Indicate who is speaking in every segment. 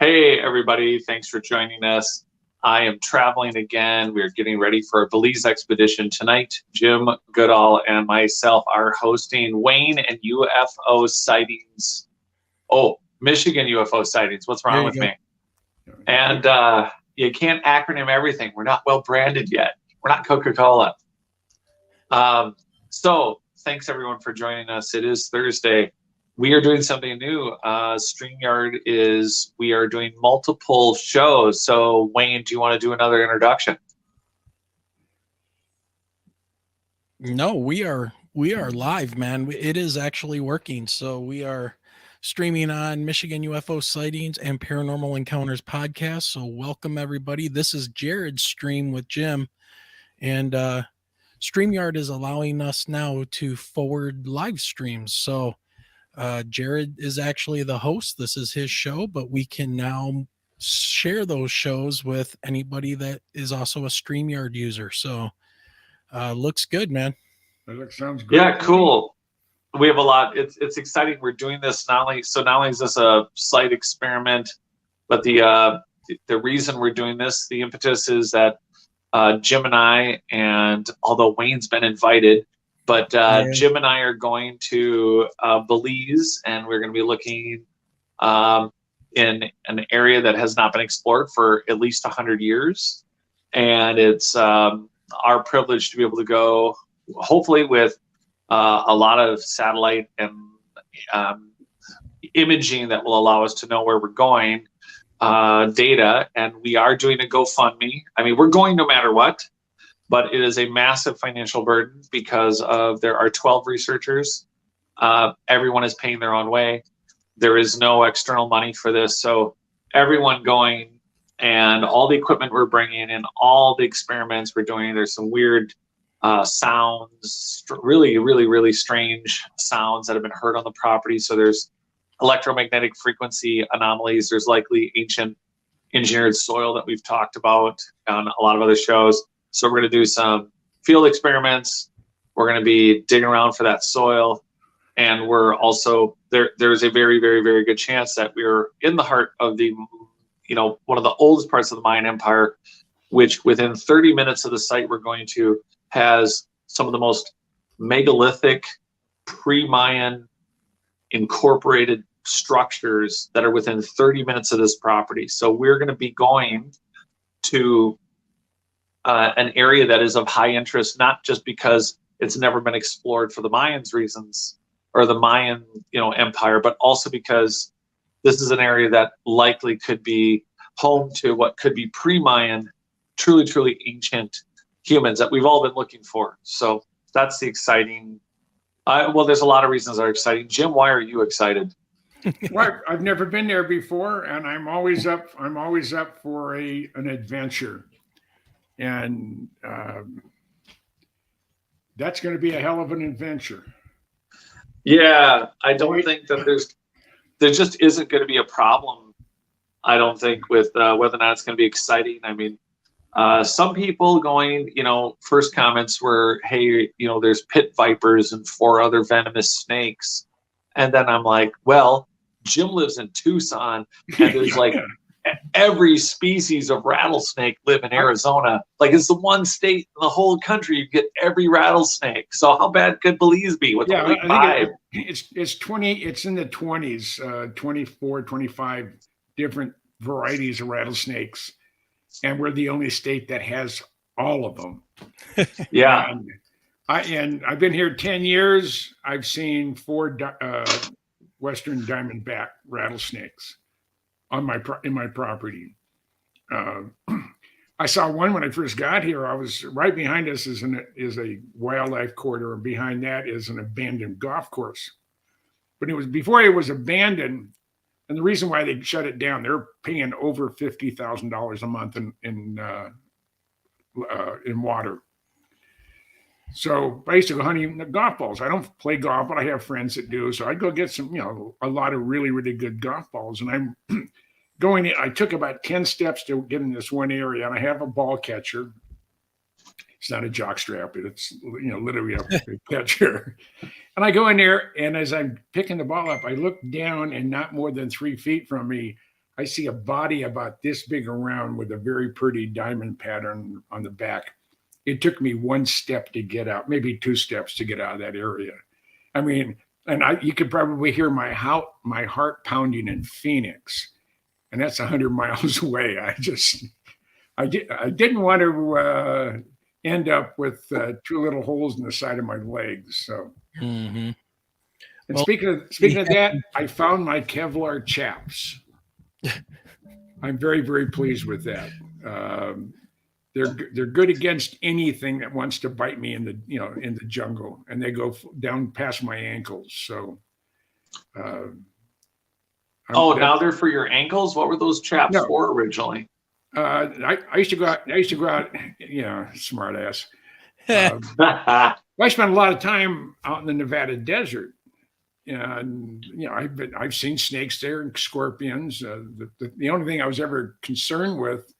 Speaker 1: Hey, everybody. Thanks for joining us. I am traveling again. We're getting ready for a Belize expedition tonight. Jim, Goodall, and myself are hosting Wayne and UFO Sightings. Oh, Michigan UFO Sightings. What's wrong with me? And you can't acronym everything. We're not well branded yet. We're not Coca-Cola. So thanks, everyone, for joining us. It is Thursday. We are doing something new. StreamYard we are doing multiple shows. So Wayne, do you want to do another introduction?
Speaker 2: No, we are live, man. It is actually working. So we are streaming on Michigan UFO Sightings and Paranormal Encounters podcast. So welcome, everybody. This is Jared's stream with Jim, and StreamYard is allowing us now to forward live streams. So Jared is actually the host. This is his show, but we can now share those shows with anybody that is also a StreamYard user. So looks good, man.
Speaker 3: That sounds good.
Speaker 1: Yeah, cool. We have a lot. It's exciting. We're doing this not only is this a slight experiment, but the reason we're doing this, the impetus is that Jim and I, and although Wayne's been invited, but Jim and I are going to Belize, and we're going to be looking in an area that has not been explored for at least 100 years. And it's our privilege to be able to go, hopefully with a lot of satellite and imaging that will allow us to know where we're going, data. And we are doing a GoFundMe. I mean, we're going no matter what. But it is a massive financial burden because there are 12 researchers. Everyone is paying their own way. There is no external money for this. So everyone going, and all the equipment we're bringing and all the experiments we're doing, there's some weird sounds, really, really, really strange sounds that have been heard on the property. So there's electromagnetic frequency anomalies. There's likely ancient engineered soil that we've talked about on a lot of other shows. So we're going to do some field experiments. We're going to be digging around for that soil. And we're also, there's a very, very, very good chance that we're in the heart of one of the oldest parts of the Mayan Empire, which within 30 minutes of the site we're going to has some of the most megalithic pre-Mayan incorporated structures that are within 30 minutes of this property. So we're going to be going to an area that is of high interest, not just because it's never been explored for the Mayans reasons or the Mayan, empire, but also because this is an area that likely could be home to what could be pre-Mayan, truly, truly ancient humans that we've all been looking for. So that's the exciting. Well, there's a lot of reasons that are exciting. Jim, why are you excited?
Speaker 3: Well, I've never been there before, and I'm always up for an adventure. And that's going to be a hell of an adventure.
Speaker 1: Yeah, I don't think that there just isn't going to be a problem. I don't think with whether or not it's going to be exciting. I mean, some people going, first comments were, hey, there's pit vipers and 4 other venomous snakes. And then I'm like, well, Jim lives in Tucson, and there's like every species of rattlesnake live in Arizona. Like, it's the one state in the whole country you get every rattlesnake. So how bad could Belize be with only 5?
Speaker 3: It's 20. It's in the 20s, 24, 25 different varieties of rattlesnakes, and we're the only state that has all of them.
Speaker 1: Yeah.
Speaker 3: And I've been here 10 years. I've seen 4 Western diamondback rattlesnakes in my property. I saw one when I first got here. I was right behind us is a wildlife corridor, and behind that is an abandoned golf course. But it was before it was abandoned, and the reason why they shut it down, they're paying over $50,000 a month in water. So I used to go hunting golf balls. I don't play golf, but I have friends that do. So I'd go get some, a lot of really, really good golf balls. And I'm going in. I took about 10 steps to get in this one area, and I have a ball catcher. It's not a jock strap. It's, literally a catcher. And I go in there, and as I'm picking the ball up, I look down, and not more than 3 feet from me, I see a body about this big around with a very pretty diamond pattern on the back. It took me one step to get out, maybe 2 steps to get out of that area. I mean, and you could probably hear my heart pounding in Phoenix, and that's 100 miles away. I didn't want to end up with 2 little holes in the side of my legs. So, and well, speaking of that, I found my Kevlar chaps. I'm very, very pleased with that. They're good against anything that wants to bite me in the jungle, and they go down past my ankles. So,
Speaker 1: now they're for your ankles. What were those chaps for originally?
Speaker 3: I used to go out. Smart ass. I spent a lot of time out in the Nevada desert, and I've seen snakes there and scorpions. The only thing I was ever concerned with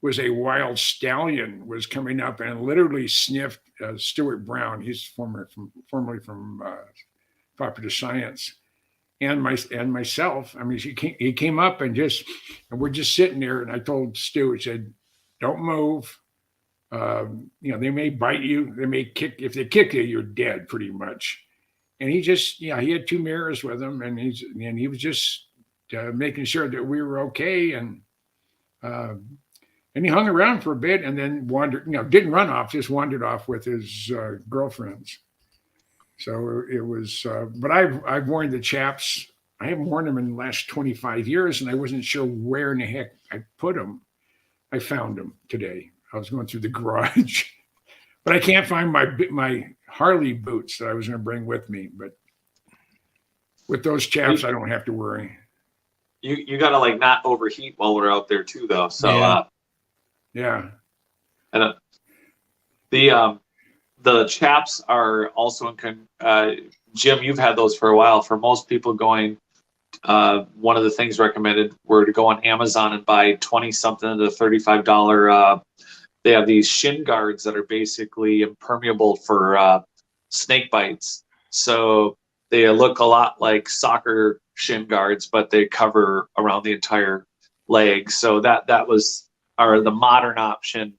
Speaker 3: was a wild stallion was coming up and literally sniffed Stuart Brown. He's formerly from Popular Science, and myself. I mean, he came up and we're just sitting there, and I told Stu, I said, "Don't move. They may bite you. They may kick. If they kick you, you're dead, pretty much." And he he had 2 mirrors with him, and he was just making sure that we were okay, and he hung around for a bit, and then wandered. Didn't run off, just wandered off with his girlfriends. So it was, but I've worn the chaps. I haven't worn them in the last 25 years, and I wasn't sure where in the heck I put them. I found them today. I was going through the garage, but I can't find my Harley boots that I was going to bring with me. But with those chaps, I don't have to worry.
Speaker 1: You got to not overheat while we're out there too, though. So
Speaker 3: yeah.
Speaker 1: And the chaps are also Jim, you've had those for a while. For most people going, one of the things recommended were to go on Amazon and buy 20-something to $35. They have these shin guards that are basically impermeable for snake bites. So they look a lot like soccer shin guards, but they cover around the entire leg. So that was the modern option.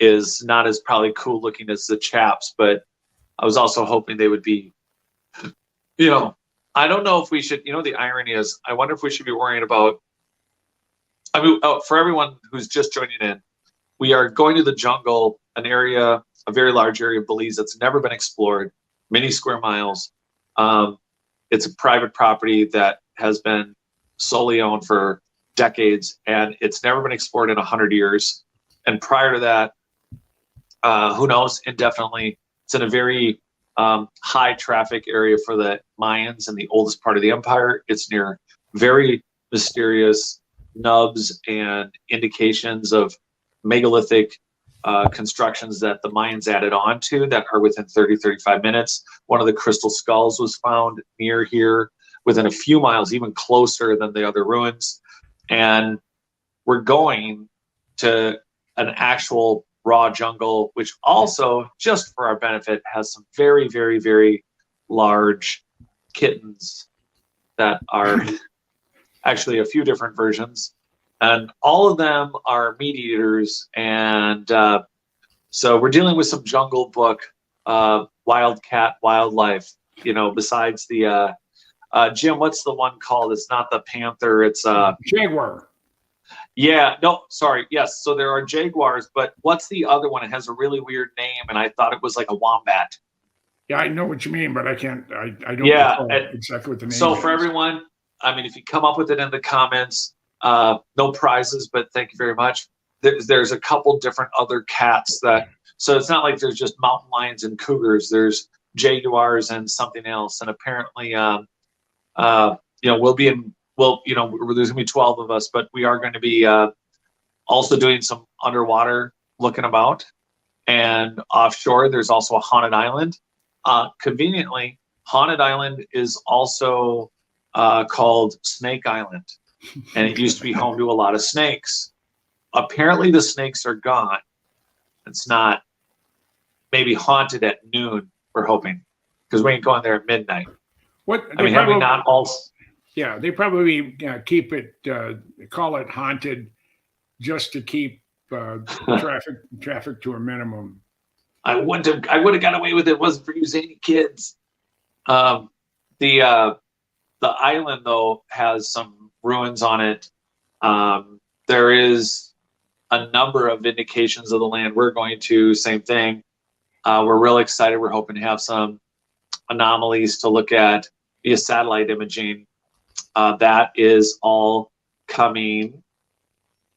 Speaker 1: Is not as probably cool looking as the chaps, but I was also hoping they would be, I don't know if we should, the irony is, I wonder if we should be worrying about, for everyone who's just joining in, we are going to the jungle, a very large area of Belize that's never been explored, many square miles. It's a private property that has been solely owned for decades, and it's never been explored in 100 years. And prior to that, who knows, indefinitely. It's in a very high traffic area for the Mayans and the oldest part of the empire. It's near very mysterious nubs and indications of megalithic constructions that the Mayans added on to that are within 30-35 minutes. One of the crystal skulls was found near here, within a few miles, even closer than the other ruins. And we're going to an actual raw jungle, which also, just for our benefit, has some very, very, very large kittens that are actually a few different versions. And all of them are meat eaters. And so we're dealing with some Jungle Book, wildcat wildlife, besides the, Jim, what's the one called? It's not the panther, it's
Speaker 3: jaguar.
Speaker 1: Yeah, no, sorry. Yes, so there are jaguars, but what's the other one? It has a really weird name, and I thought it was like a wombat.
Speaker 3: Yeah, I know what you mean, but I can't. I don't know exactly what the name is.
Speaker 1: So for everyone, if you come up with it in the comments, no prizes, but thank you very much. There's a couple different other cats so it's not like there's just mountain lions and cougars. There's jaguars and something else, and apparently, there's gonna be 12 of us, but we are going to be also doing some underwater looking about, and offshore there's also a haunted island. Conveniently, haunted island is also called Snake Island, and it used to be home to a lot of snakes. Apparently the snakes are gone. It's not maybe haunted at noon, we're hoping, because we ain't going there at midnight.
Speaker 3: What?
Speaker 1: Have we not all?
Speaker 3: Yeah, they probably keep it, call it haunted, just to keep traffic to a minimum.
Speaker 1: I would have got away with it if it wasn't for you zany kids. Um, the island though has some ruins on it. There is a number of indications of the land we're going to. Same thing. We're real excited. We're hoping to have some anomalies to look at via satellite imaging. That is all coming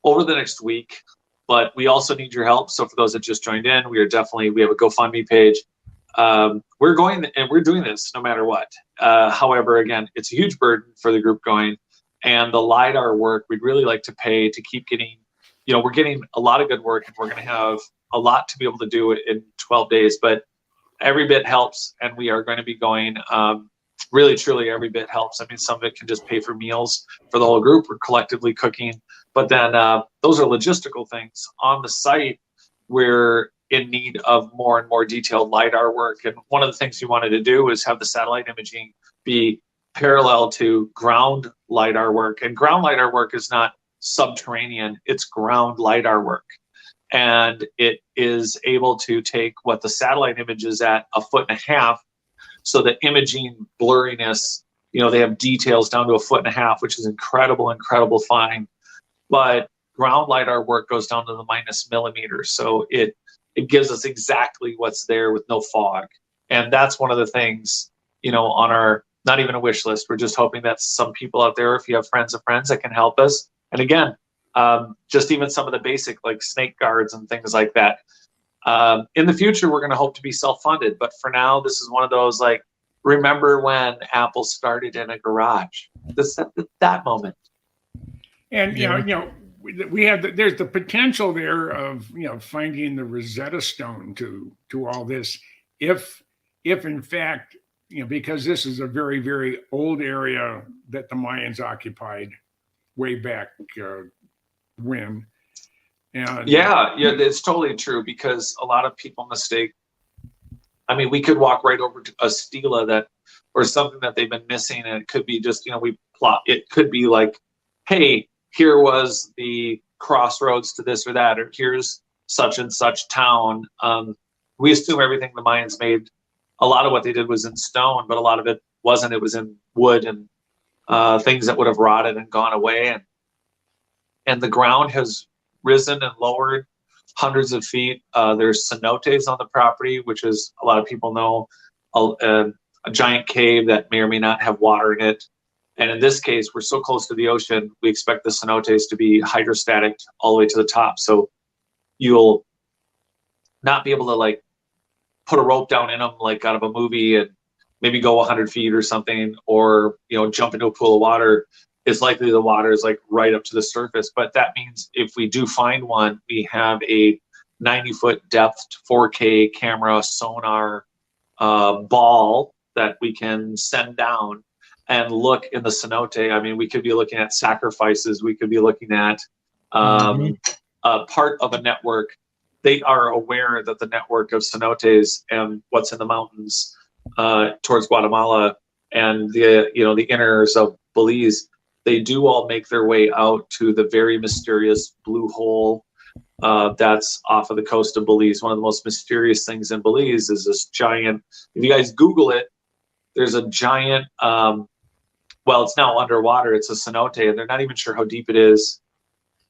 Speaker 1: over the next week, but we also need your help. So for those that just joined in, we have a GoFundMe page. We're going and we're doing this no matter what. However, again, it's a huge burden for the group going, and the LiDAR work we'd really like to pay to keep getting, we're getting a lot of good work, and we're going to have a lot to be able to do it in 12 days, but every bit helps, and we are going to be going. Really, truly, every bit helps. I mean, some of it can just pay for meals for the whole group. We're collectively cooking, but then those are logistical things. On the site, we're in need of more and more detailed LiDAR work. And one of the things we wanted to do is have the satellite imaging be parallel to ground LiDAR work. And ground LiDAR work is not subterranean, it's ground LiDAR work. And it is able to take what the satellite image is at 1.5 feet. So the imaging blurriness, they have details down to 1.5 feet, which is incredible fine. But ground LiDAR work goes down to the minus millimeters. So it gives us exactly what's there with no fog. And that's one of the things, on our, not even a wish list. We're just hoping that some people out there, if you have friends of friends that can help us. And again, just even some of the basic like snake guards and things like that. In the future, we're going to hope to be self-funded. But for now, this is one of those, like, remember when Apple started in a garage? That moment.
Speaker 3: And, we have there's the potential there of, finding the Rosetta Stone to all this. If in fact, because this is a very, very old area that the Mayans occupied way back when. And,
Speaker 1: yeah, it's totally true, because a lot of people mistake. I mean, we could walk right over to a stela or something that they've been missing, and it could be just, we plot. It could be like, hey, here was the crossroads to this or that, or here's such and such town. We assume everything the Mayans made, a lot of what they did was in stone, but a lot of it wasn't. It was in wood and things that would have rotted and gone away. And the ground has risen and lowered hundreds of feet. There's cenotes on the property, which is, a lot of people know, a giant cave that may or may not have water in it. And in this case, we're so close to the ocean, we expect the cenotes to be hydrostatic all the way to the top. So you'll not be able to like put a rope down in them like out of a movie and maybe go 100 feet or something, or jump into a pool of water. It's likely the water is like right up to the surface. But that means if we do find one, we have a 90-foot depth 4K camera sonar ball that we can send down and look in the cenote. I mean, we could be looking at sacrifices. We could be looking at part of a network. They are aware that the network of cenotes and what's in the mountains towards Guatemala and the inners of Belize, they do all make their way out to the very mysterious blue hole that's off of the coast of Belize. One of the most mysterious things in Belize is this giant, if you guys Google it, there's a giant, well, it's now underwater. It's a cenote, and they're not even sure how deep it is.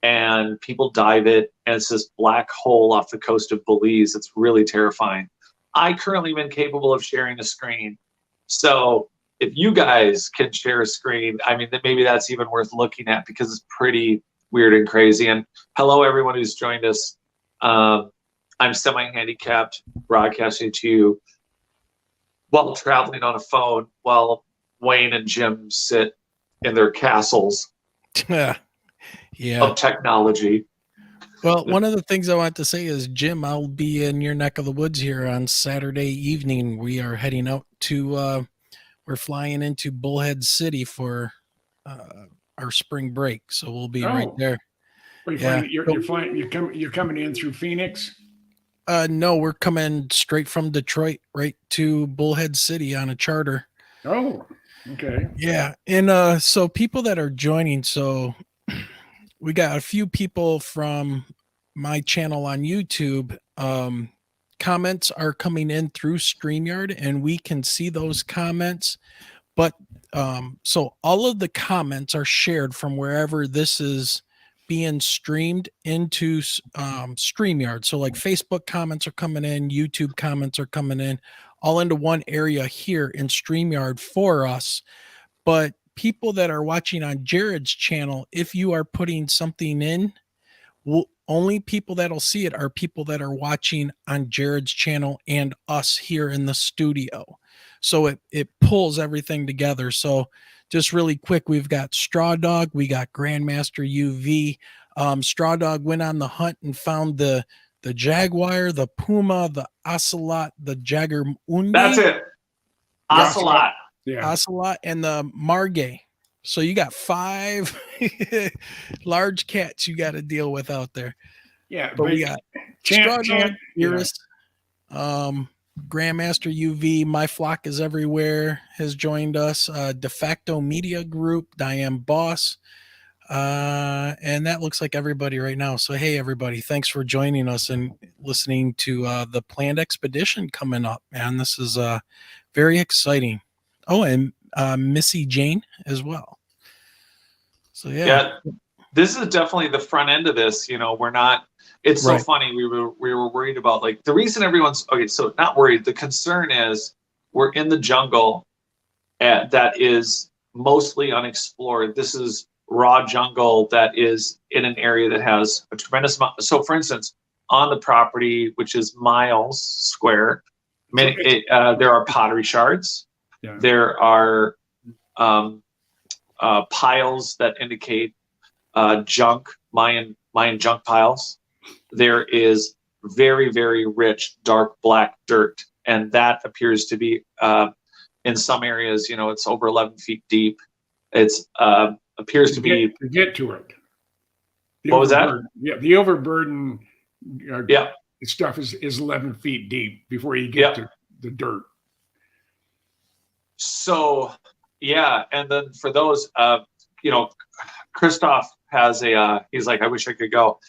Speaker 1: And people dive it, and it's this black hole off the coast of Belize. It's really terrifying. I currently am incapable of sharing a screen. So if you guys can share a screen, I mean, then maybe that's even worth looking at, because it's pretty weird and crazy. And hello, everyone who's joined us. I'm semi-handicapped, broadcasting to you while traveling on a phone, while Wayne and Jim sit in their castles of technology.
Speaker 2: Well, one of the things I want to say is, Jim, I'll be in your neck of the woods here on Saturday evening. We are heading out to, we're flying into Bullhead City for our spring break. So we'll be right there.
Speaker 3: You're coming in through Phoenix?
Speaker 2: No, we're coming straight from Detroit right to Bullhead City on a charter.
Speaker 3: Oh, Okay.
Speaker 2: Yeah. And so people that are joining, so we got a few people from my channel on YouTube. Comments are coming in through StreamYard, and we can see those comments. But so all of the comments are shared from wherever this is being streamed into StreamYard. So like Facebook comments are coming in, YouTube comments are coming in, all into one area here in StreamYard for us. But people that are watching on Jared's channel, if you are putting something in, only people that'll see it are people that are watching on Jared's channel and us here in the studio. So it pulls everything together. So just really quick, we've got Straw Dog, we got Grandmaster UV. Straw Dog went on the hunt and found the jaguar, the puma, the ocelot, the jaguarundi.
Speaker 1: That's it. Ocelot.
Speaker 3: Yeah.
Speaker 2: Ocelot and the margay. So you got 5 large cats you got to deal with out there.
Speaker 3: Yeah,
Speaker 2: But we got Straw Dog, Iris, Grandmaster UV, My Flock is Everywhere has joined us. De facto Media Group, Diane Boss. And that looks like everybody right now. So, hey, everybody, thanks for joining us and listening to the planned expedition coming up, man. This is very exciting. Oh, and Missy Jane as well. So, yeah.
Speaker 1: This is definitely the front end of this. You know, we're not, it's so funny. We were worried about, like, the reason everyone's, okay, so not worried. The concern is we're in the jungle that is mostly unexplored. This is raw jungle that is in an area that has a tremendous amount. So, for instance, on the property, which is miles square, there are pottery shards. Yeah. There are piles that indicate junk, Mayan junk piles. There is very, very rich dark black dirt, and that appears to be in some areas, you know, it's over 11 feet deep. It's appears to be
Speaker 3: to get to it.
Speaker 1: What was that?
Speaker 3: Yeah, the overburden stuff is 11 feet deep before you get to the dirt.
Speaker 1: So, yeah, and then for those, you know, Christoph has he's like, I wish I could go.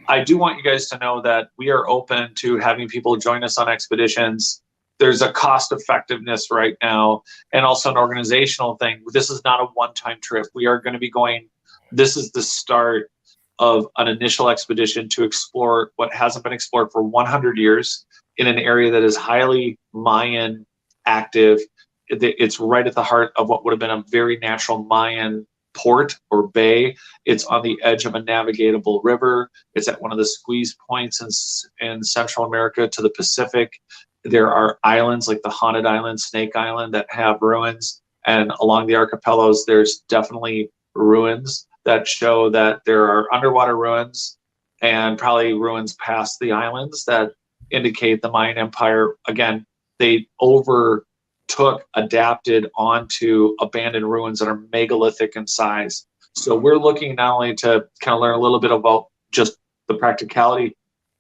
Speaker 1: I do want you guys to know that we are open to having people join us on expeditions. There's a cost effectiveness right now, and also an organizational thing. This is not a one-time trip. We are going to be going, this is the start of an initial expedition to explore what hasn't been explored for 100 years in an area that is highly Mayan active. It's right at the heart of what would have been a very natural Mayan port or bay. It's on the edge of a navigatable river. It's at one of the squeeze points in Central America to the Pacific. There are islands like the Haunted Island, Snake Island, that have ruins. And along the archipelagos, there's definitely ruins that show that there are underwater ruins and probably ruins past the islands that indicate the Mayan Empire. Again, they adapted onto abandoned ruins that are megalithic in size. So we're looking not only to kind of learn a little bit about just the practicality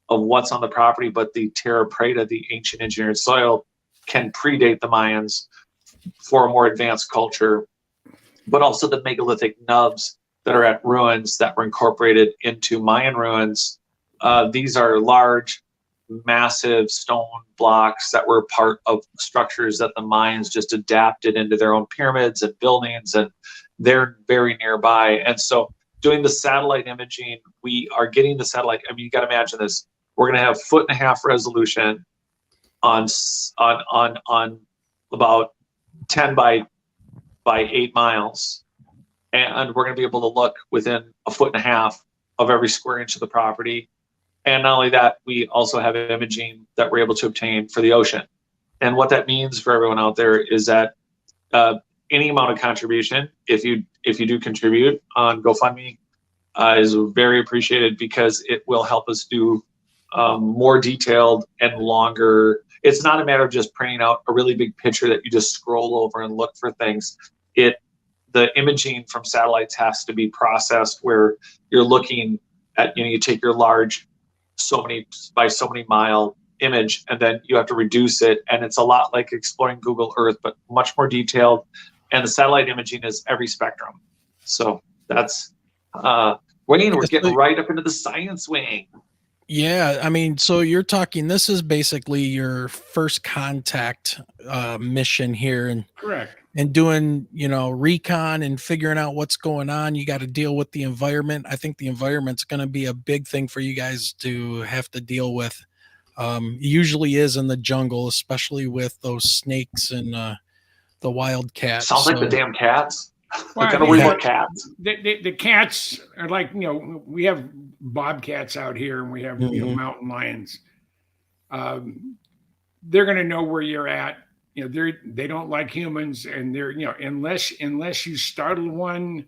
Speaker 1: of what's on the property, but the terra preta, the ancient engineered soil, can predate the Mayans for a more advanced culture, but also the megalithic nubs that are at ruins that were incorporated into Mayan ruins. These are large, massive stone blocks that were part of structures that the Mayans just adapted into their own pyramids and buildings, and they're very nearby. And so doing the satellite imaging, we are getting the satellite. I mean, you got to imagine this. We're going to have 1.5 foot resolution on about 10 by 8 miles. And we're going to be able to look within 1.5 feet of every square inch of the property. And not only that, we also have imaging that we're able to obtain for the ocean. And what that means for everyone out there is that any amount of contribution, if you do contribute on GoFundMe, is very appreciated, because it will help us do more detailed and longer. It's not a matter of just printing out a really big picture that you just scroll over and look for things. The imaging from satellites has to be processed, where you're looking at, you take your large so many mile image, and then you have to reduce it. And it's a lot like exploring Google Earth, but much more detailed. and the satellite imaging is every spectrum. So that's Wayne, we're getting right up into the science wing.
Speaker 2: Yeah, I mean, so you're talking, this is basically your first contact mission here, and
Speaker 3: Correct.
Speaker 2: And doing, recon and figuring out what's going on. You got to deal with the environment. I think the environment's going to be a big thing for you guys to have to deal with. Usually is in the jungle, especially with those snakes and the wild cats.
Speaker 1: Sounds like the damn cats.
Speaker 3: Well,
Speaker 1: I'm gonna worry about cats.
Speaker 3: The cats are like, we have bobcats out here, and we have mountain lions. They're going to know where you're at. They don't like humans, and they're unless you startle one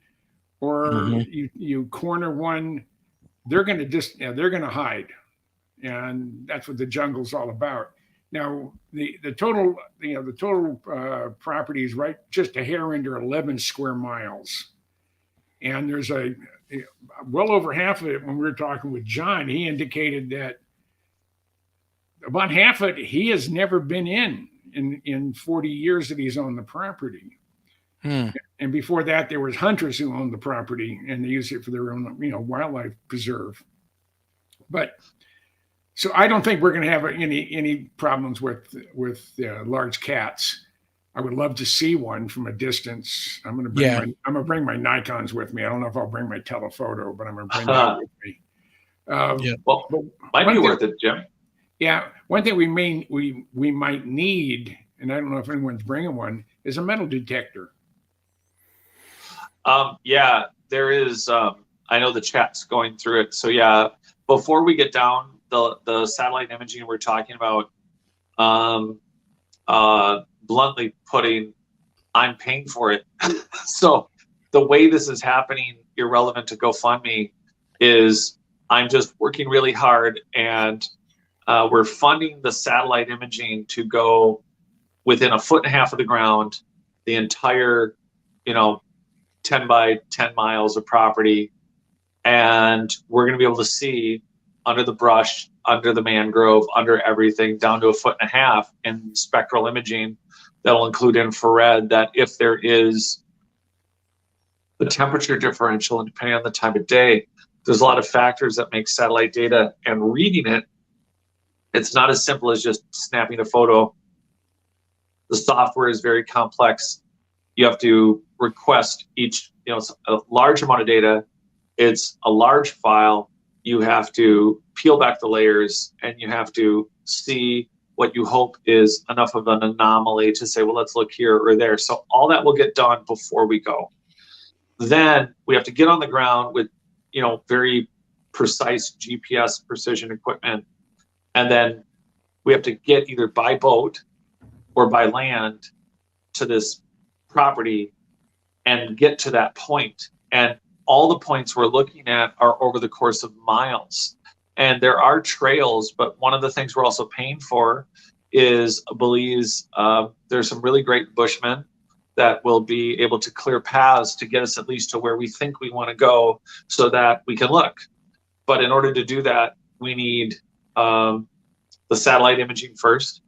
Speaker 3: or you corner one, they're going to they're going to hide, and that's what the jungle's all about. Now the total property is right just a hair under 11 square miles, and there's well over half of it. When we were talking with John, he indicated that about half of it he has never been in 40 years that he's on the property. And before that, there was hunters who owned the property, and they used it for their own, wildlife preserve. But so I don't think we're going to have any problems with large cats. I would love to see one from a distance. I'm going to bring my Nikons with me. I don't know if I'll bring my telephoto, but I'm going to bring that with me.
Speaker 1: Well, might be worth it, Jim.
Speaker 3: Yeah, one thing we might need, and I don't know if anyone's bringing one, is a metal detector.
Speaker 1: Yeah, there is. I know the chat's going through it. So yeah, before we get down the satellite imaging we're talking about, bluntly putting, I'm paying for it. So the way this is happening, irrelevant to GoFundMe, is I'm just working really hard, and we're funding the satellite imaging to go within 1.5 feet of the ground, the entire, 10 by 10 miles of property. And we're going to be able to see under the brush, under the mangrove, under everything, down to 1.5 feet in spectral imaging that'll include infrared, that if there is the temperature differential, and depending on the time of day, there's a lot of factors that make satellite data and reading it. It's not as simple as just snapping a photo. The software is very complex. You have to request each, it's a large amount of data. It's a large file. You have to peel back the layers, and you have to see what you hope is enough of an anomaly to say, well, let's look here or there. So all that will get done before we go. Then we have to get on the ground with, very precise GPS precision equipment. And then we have to get either by boat or by land to this property and get to that point. And all the points we're looking at are over the course of miles. And there are trails, but one of the things we're also paying for is Belize. There's some really great bushmen that will be able to clear paths to get us at least to where we think we want to go so that we can look. But in order to do that, we need the satellite imaging first.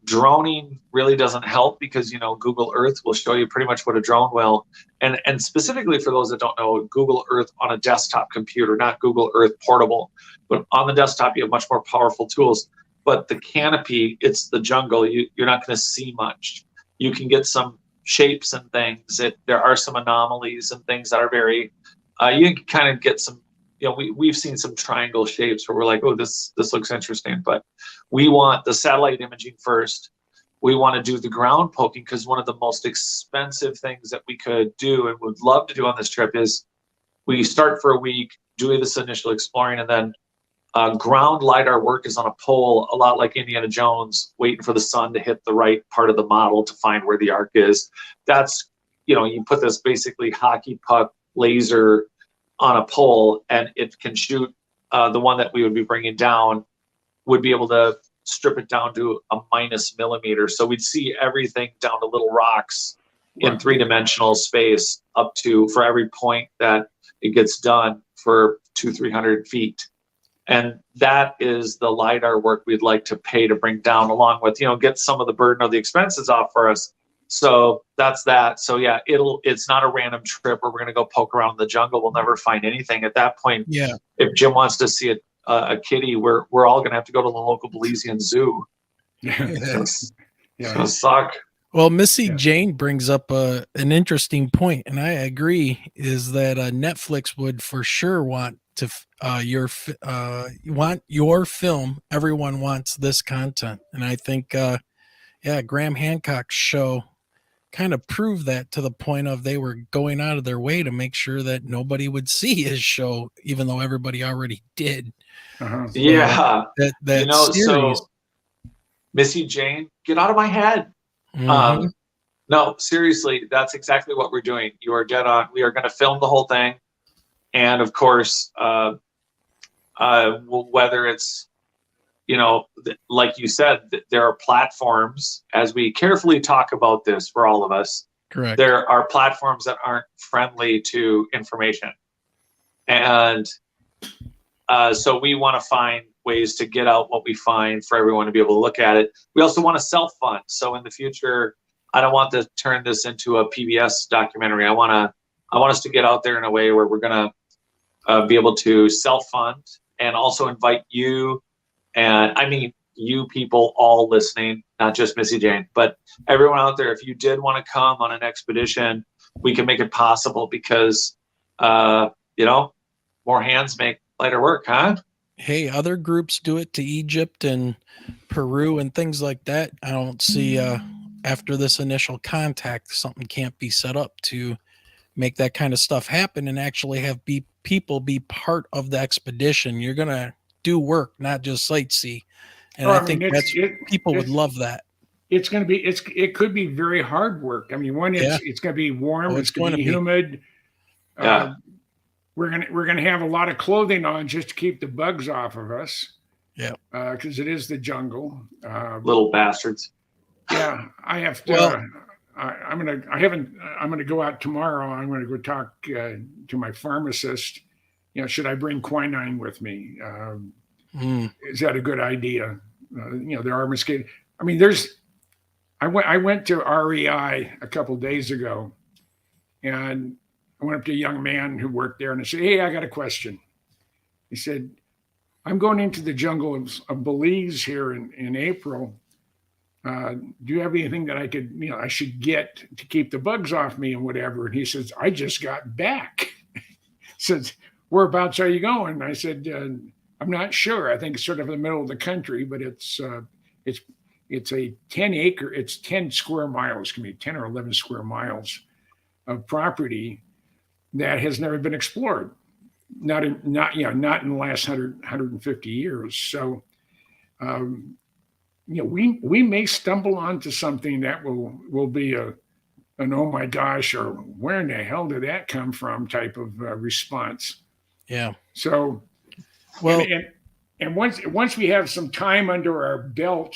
Speaker 1: Droning really doesn't help because, Google Earth will show you pretty much what a drone will. And specifically for those that don't know, Google Earth on a desktop computer, not Google Earth portable, but on the desktop, you have much more powerful tools. But the canopy, it's the jungle. You're not going to see much. You can get some shapes and things. There are some anomalies and things that are very, you can kind of get some, we've seen some triangle shapes where we're like, oh, this looks interesting. But we want the satellite imaging first. We want to do the ground poking, because one of the most expensive things that we could do and would love to do on this trip is we start for a week, do this initial exploring, and then ground LiDAR work is on a pole, a lot like Indiana Jones, waiting for the sun to hit the right part of the model to find where the arc is. That's, you put this basically hockey puck laser on a pole, and it can shoot. The one that we would be bringing down would be able to strip it down to a -1 millimeter. So we'd see everything down to little rocks in 3-dimensional space up to, for every point that it gets done, for 200-300 feet. And that is the LiDAR work we'd like to pay to bring down, along with, get some of the burden of the expenses off for us, So that's that. So yeah, it's not a random trip where we're going to go poke around in the jungle. We'll never find anything at that point.
Speaker 2: Yeah.
Speaker 1: If Jim wants to see a kitty, we're all going to have to go to the local Belizean zoo. It's gonna suck.
Speaker 2: Well, Missy Jane brings up an interesting point, and I agree. Is that Netflix would for sure want to want your film? Everyone wants this content, and I think Graham Hancock's show kind of proved that, to the point of they were going out of their way to make sure that nobody would see his show, even though everybody already did.
Speaker 1: Yeah,
Speaker 2: that series.
Speaker 1: So Missy Jane, get out of my head.
Speaker 2: Mm-hmm.
Speaker 1: No, seriously, that's exactly what we're doing. You are dead on. We are going to film the whole thing, and of course, whether it's, like you said, there are platforms, as we carefully talk about this for all of us.
Speaker 2: Correct.
Speaker 1: There are platforms that aren't friendly to information, and so we want to find ways to get out what we find for everyone to be able to look at it. We also want to self-fund. So in the future, I don't want to turn this into a PBS documentary. I want us to get out there in a way where we're going to be able to self-fund, and also invite you, and I mean you people all listening, not just Missy Jane, but everyone out there. If you did want to come on an expedition, we can make it possible, because more hands make lighter work, huh?
Speaker 2: Hey, other groups do it to Egypt and Peru and things like that. I don't see after this initial contact, something can't be set up to make that kind of stuff happen and actually have people be part of the expedition. You're going to do work, not just sightsee. And I think people would love that.
Speaker 3: It's going to be, it could be very hard work. I mean, it's going to be warm. It's going to be humid. We're going to have a lot of clothing on just to keep the bugs off of us.
Speaker 2: Yeah.
Speaker 3: Because it is the jungle.
Speaker 1: Little bastards.
Speaker 3: Yeah, I have to. I'm gonna go out tomorrow. I'm gonna go talk to my pharmacist. Should I bring quinine with me? Is that a good idea? There are mosquitoes. I mean, I went to REI a couple days ago, and I went up to a young man who worked there, and I said, "Hey, I got a question." He said, "I'm going into the jungle of Belize here in April. Do you have anything that I should get to keep the bugs off me and whatever?" And he says, "I just got back." Says, "Whereabouts are you going?" And I said, "I'm not sure. I think it's sort of in the middle of the country, but it's a 10 square miles, can be 10 or 11 square miles of property that has never been explored. Not in the last 150 years. So, we may stumble onto something that will be an oh my gosh, or where in the hell did that come from type of response."
Speaker 2: Yeah.
Speaker 3: So, well, and once we have some time under our belt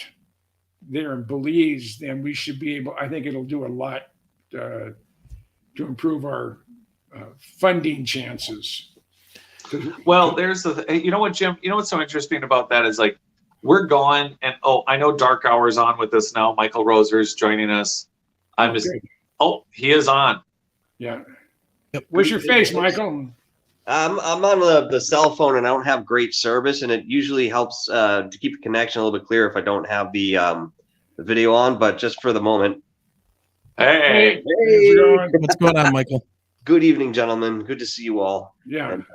Speaker 3: there in Belize, then we should be able. I think it'll do a lot to improve our funding chances.
Speaker 1: Well, there's what, Jim? What's so interesting about that is, like, we're going, and I know Dark Hour's on with us now. Michael Roser's joining us. He is on.
Speaker 3: Yeah. Where's your face, Michael?
Speaker 4: I'm on the cell phone, and I don't have great service, and it usually helps to keep the connection a little bit clearer if I don't have the video on. But just for the moment.
Speaker 1: Hey.
Speaker 2: What's going on, Michael?
Speaker 4: Good evening, gentlemen. Good to see you all.
Speaker 3: Yeah.
Speaker 4: And,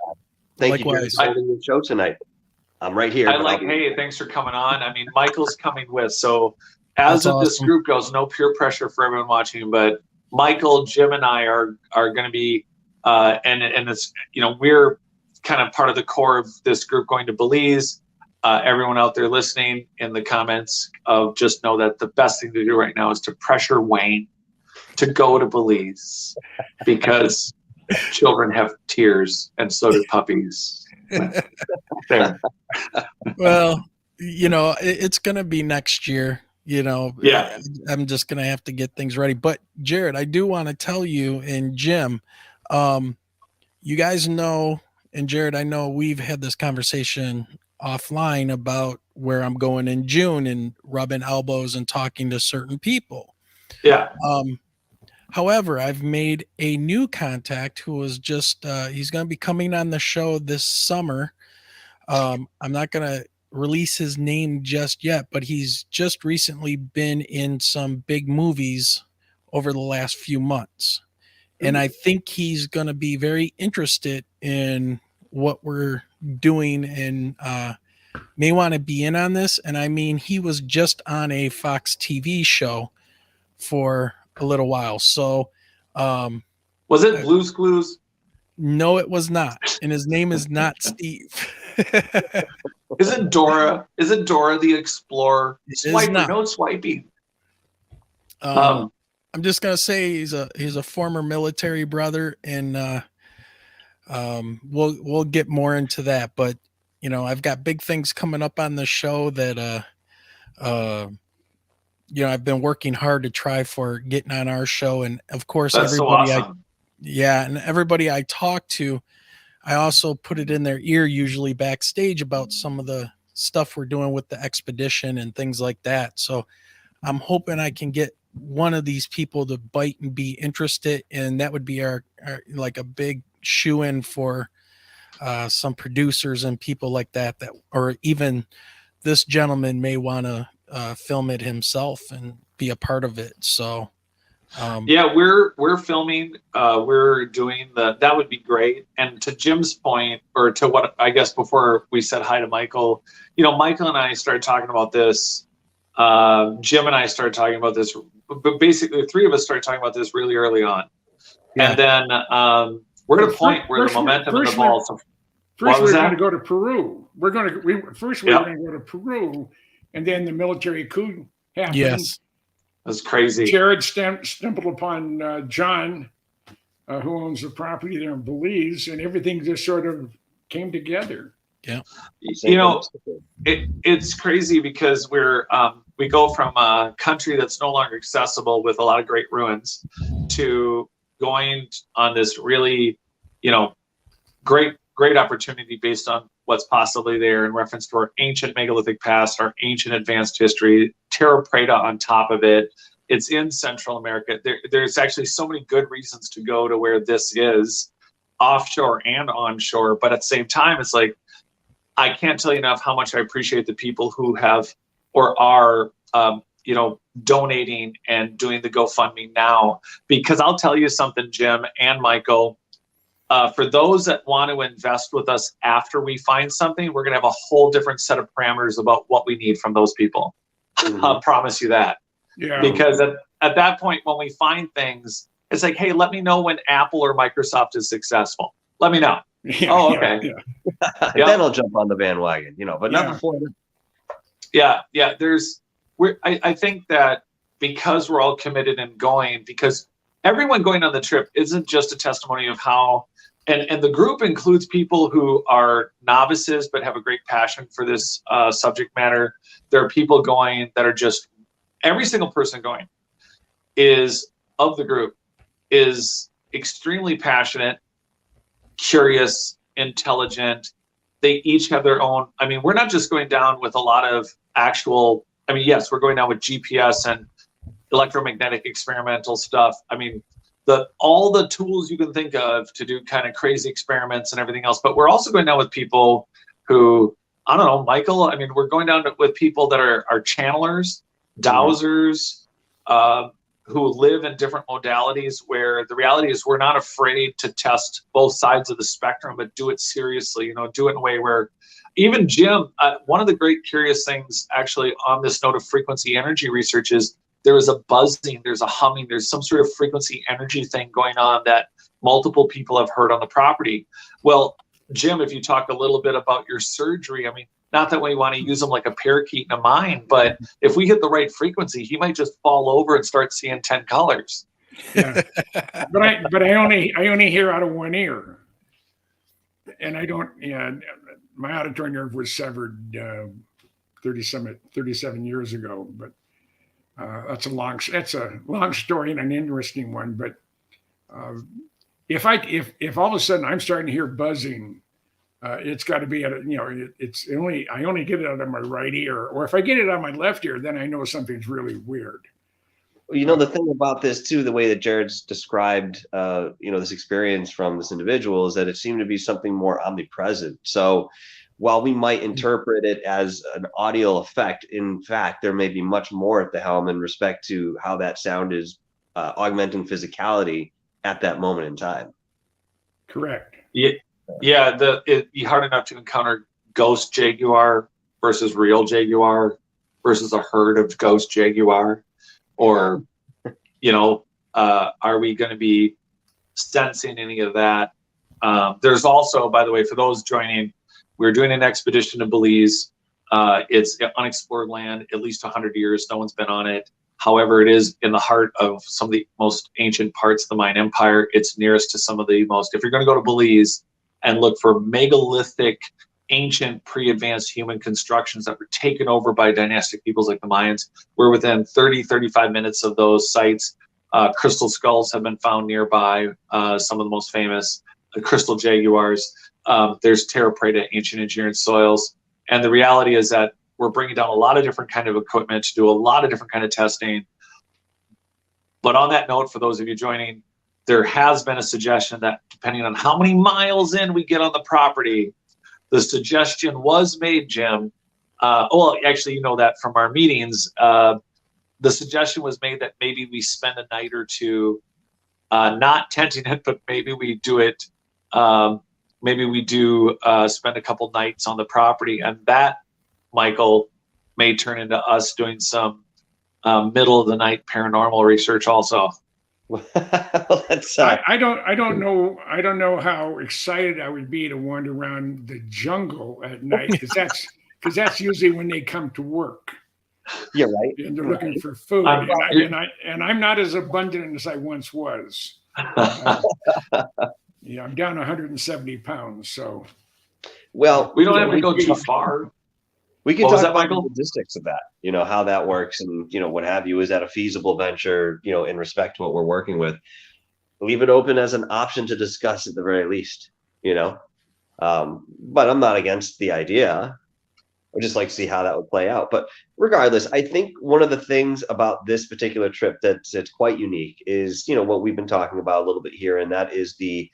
Speaker 4: thank you for holding the show tonight. I'm right here.
Speaker 1: Hey, thanks for coming on. I mean, Michael's coming with. So as of this group goes, no peer pressure for everyone watching, but Michael, Jim, and I are going to be, and it's, we're kind of part of the core of this group going to Belize. Everyone out there listening, in the comments, just know that the best thing to do right now is to pressure Wayne to go to Belize, because children have tears and so do puppies. There.
Speaker 2: Well, it's going to be next year.
Speaker 1: Yeah.
Speaker 2: I'm just going to have to get things ready. But Jared, I do want to tell you, and Jim, you guys know, and Jared, I know we've had this conversation offline about where I'm going in June and rubbing elbows and talking to certain people.
Speaker 1: Yeah.
Speaker 2: However, I've made a new contact who was just, he's going to be coming on the show this summer. I'm not going to release his name just yet, but he's just recently been in some big movies over the last few months. And I think he's going to be very interested in what we're doing and may want to be in on this. And I mean, he was just on a Fox TV show for a little while. So,
Speaker 1: was it Blue's Clues?
Speaker 2: no, it was not. And his name is not Steve.
Speaker 1: Is it Dora? Is it Dora the Explorer?
Speaker 2: Swiper,
Speaker 1: no swiping.
Speaker 2: I'm just gonna say he's a former military brother, and we'll get more into that. But you know, I've got big things coming up on the show that you know, I've been working hard to try for getting on our show. And of course,
Speaker 1: That's
Speaker 2: everybody
Speaker 1: so awesome.
Speaker 2: and everybody I talk to, I also put it in their ear, usually backstage, about some of the stuff we're doing with the expedition and things like that. So I'm hoping I can get one of these people to bite and be interested. And that would be our like a big shoe in for some producers and people like that, or even this gentleman may want to film it himself and be a part of it. So
Speaker 1: yeah, we're filming, we're doing that would be great. And to Jim's point, or to what I guess before we said hi to Michael, you know, Michael and I started talking about this, Jim and I started talking about this, but basically the three of us started talking about this really early on. Yeah. And then we're at a point where the momentum of the ball.
Speaker 3: First, we're going to go to Peru. We're going to go to Peru, and then the military coup happened.
Speaker 2: Yes,
Speaker 1: that's crazy.
Speaker 3: Jared stumbled upon John, who owns the property there in Belize, and everything just sort of came together.
Speaker 2: Yeah,
Speaker 1: you know, it's crazy because we go from a country that's no longer accessible with a lot of great ruins to going on this really, you know, great opportunity based on what's possibly there in reference to our ancient megalithic past, our ancient advanced history, Terra Preta on top of it. It's in Central America. There's actually so many good reasons to go to where this is, offshore and onshore. But at the same time, it's like, I can't tell you enough how much I appreciate the people who have or are, you know, donating and doing the GoFundMe now. Because I'll tell you something, Jim and Michael, for those that want to invest with us after we find something, we're going to have a whole different set of parameters about what we need from those people. Mm-hmm. I'll promise you that. Yeah. Because at that point, when we find things, it's like, hey, let me know when Apple or Microsoft is successful. Let me know. Yeah, oh, okay.
Speaker 4: Yeah. Then I'll jump on the bandwagon, you know, but not before that.
Speaker 1: Yeah. I think that because we're all committed and going, because everyone going on the trip isn't just a testimony of how, and the group includes people who are novices but have a great passion for this subject matter. There are people going that are just, every single person going of the group is extremely passionate, curious, intelligent. They each have their own, I mean, we're not just going down with a lot of actual, I mean, yes, we're going down with GPS and electromagnetic experimental stuff. I mean, all the tools you can think of to do kind of crazy experiments and everything else. But we're also going down with people who, I don't know, Michael, I mean, we're going down with people that are channelers, dowsers, who live in different modalities, where the reality is we're not afraid to test both sides of the spectrum, but do it seriously, you know, do it in a way where even Jim, one of the great curious things actually on this note of frequency energy research is there is a buzzing, there's a humming, there's some sort of frequency energy thing going on that multiple people have heard on the property. Well, Jim, if you talk a little bit about your surgery, I mean, not that we want to use him like a parakeet in a mine, but if we hit the right frequency, he might just fall over and start seeing 10 colors.
Speaker 3: Yeah. but I only hear out of one ear. And I don't, my auditory nerve was severed 37 years ago, but that's a long story and an interesting one. But if all of a sudden I'm starting to hear buzzing, it's got to be at I only get it out of my right ear, or if I get it out of my left ear, then I know something's really weird.
Speaker 4: The thing about this too, the way that Jared's described, this experience from this individual is that it seemed to be something more omnipresent. So while we might interpret it as an audio effect, in fact, there may be much more at the helm in respect to how that sound is augmenting physicality at that moment in time.
Speaker 3: Correct.
Speaker 1: Yeah. It'd be hard enough to encounter ghost jaguar versus real jaguar versus a herd of ghost jaguar. Or, are we going to be sensing any of that? There's also, by the way, for those joining, we're doing an expedition to Belize. It's unexplored land, at least 100 years. No one's been on it. However, it is in the heart of some of the most ancient parts of the Mayan Empire. It's nearest to some of the most, if you're going to go to Belize and look for megalithic, ancient, pre-advanced human constructions that were taken over by dynastic peoples like the Mayans, we're within 30, 35 minutes of those sites. Crystal skulls have been found nearby, some of the most famous, the crystal jaguars. There's terra preta, ancient engineered soils. And the reality is that we're bringing down a lot of different kind of equipment to do a lot of different kind of testing. But on that note, for those of you joining, there has been a suggestion that depending on how many miles in we get on the property, the suggestion was made, Jim. Actually, that from our meetings, the suggestion was made that maybe we spend a night or two, not tenting it, but maybe we do it. Maybe we do spend a couple nights on the property, and that, Michael, may turn into us doing some middle of the night paranormal research also.
Speaker 3: That's, I don't know how excited I would be to wander around the jungle at night, because that's usually when they come to work.
Speaker 4: Yeah, right.
Speaker 3: And they're looking for food, and I'm not as abundant as I once was. I'm down 170 pounds. So,
Speaker 4: well,
Speaker 1: we don't have to go too far.
Speaker 4: We can talk about the logistics of that, how that works and, what have you. Is that a feasible venture, in respect to what we're working with? Leave it open as an option to discuss at the very least, but I'm not against the idea. I would just like to see how that would play out. But regardless, I think one of the things about this particular trip that's quite unique is, what we've been talking about a little bit here, and that is the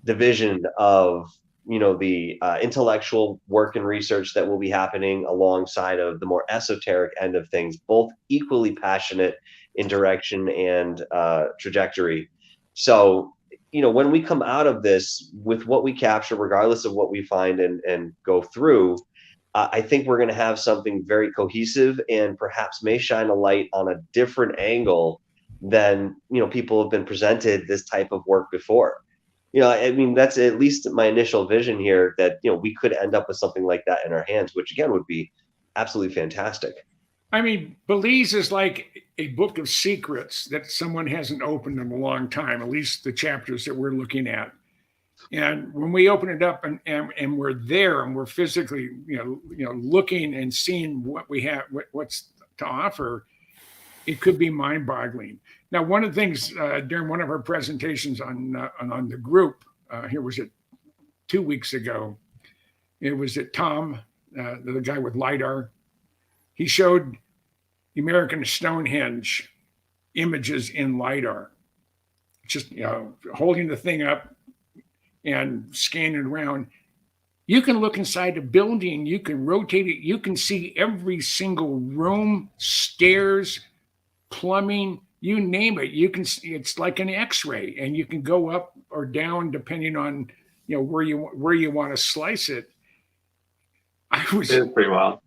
Speaker 4: division of the intellectual work and research that will be happening alongside of the more esoteric end of things, both equally passionate in direction and trajectory. So, when we come out of this with what we capture, regardless of what we find and go through, I think we're going to have something very cohesive and perhaps may shine a light on a different angle than, people have been presented this type of work before. That's at least my initial vision here, that, we could end up with something like that in our hands, which again would be absolutely fantastic.
Speaker 3: Belize is like a book of secrets that someone hasn't opened in a long time, at least the chapters that we're looking at. And when we open it up and we're there and we're physically, looking and seeing what we have, what's to offer, it could be mind-boggling. Now, one of the things during one of our presentations on the group, here was it 2 weeks ago, it was at Tom, the guy with LiDAR. He showed the American Stonehenge images in LiDAR, just holding the thing up and scanning around. You can look inside a building, you can rotate it, you can see every single room, stairs, plumbing, you name it. You can see, it's like an X-ray, and you can go up or down depending on where you want to slice it.
Speaker 1: It's pretty wild.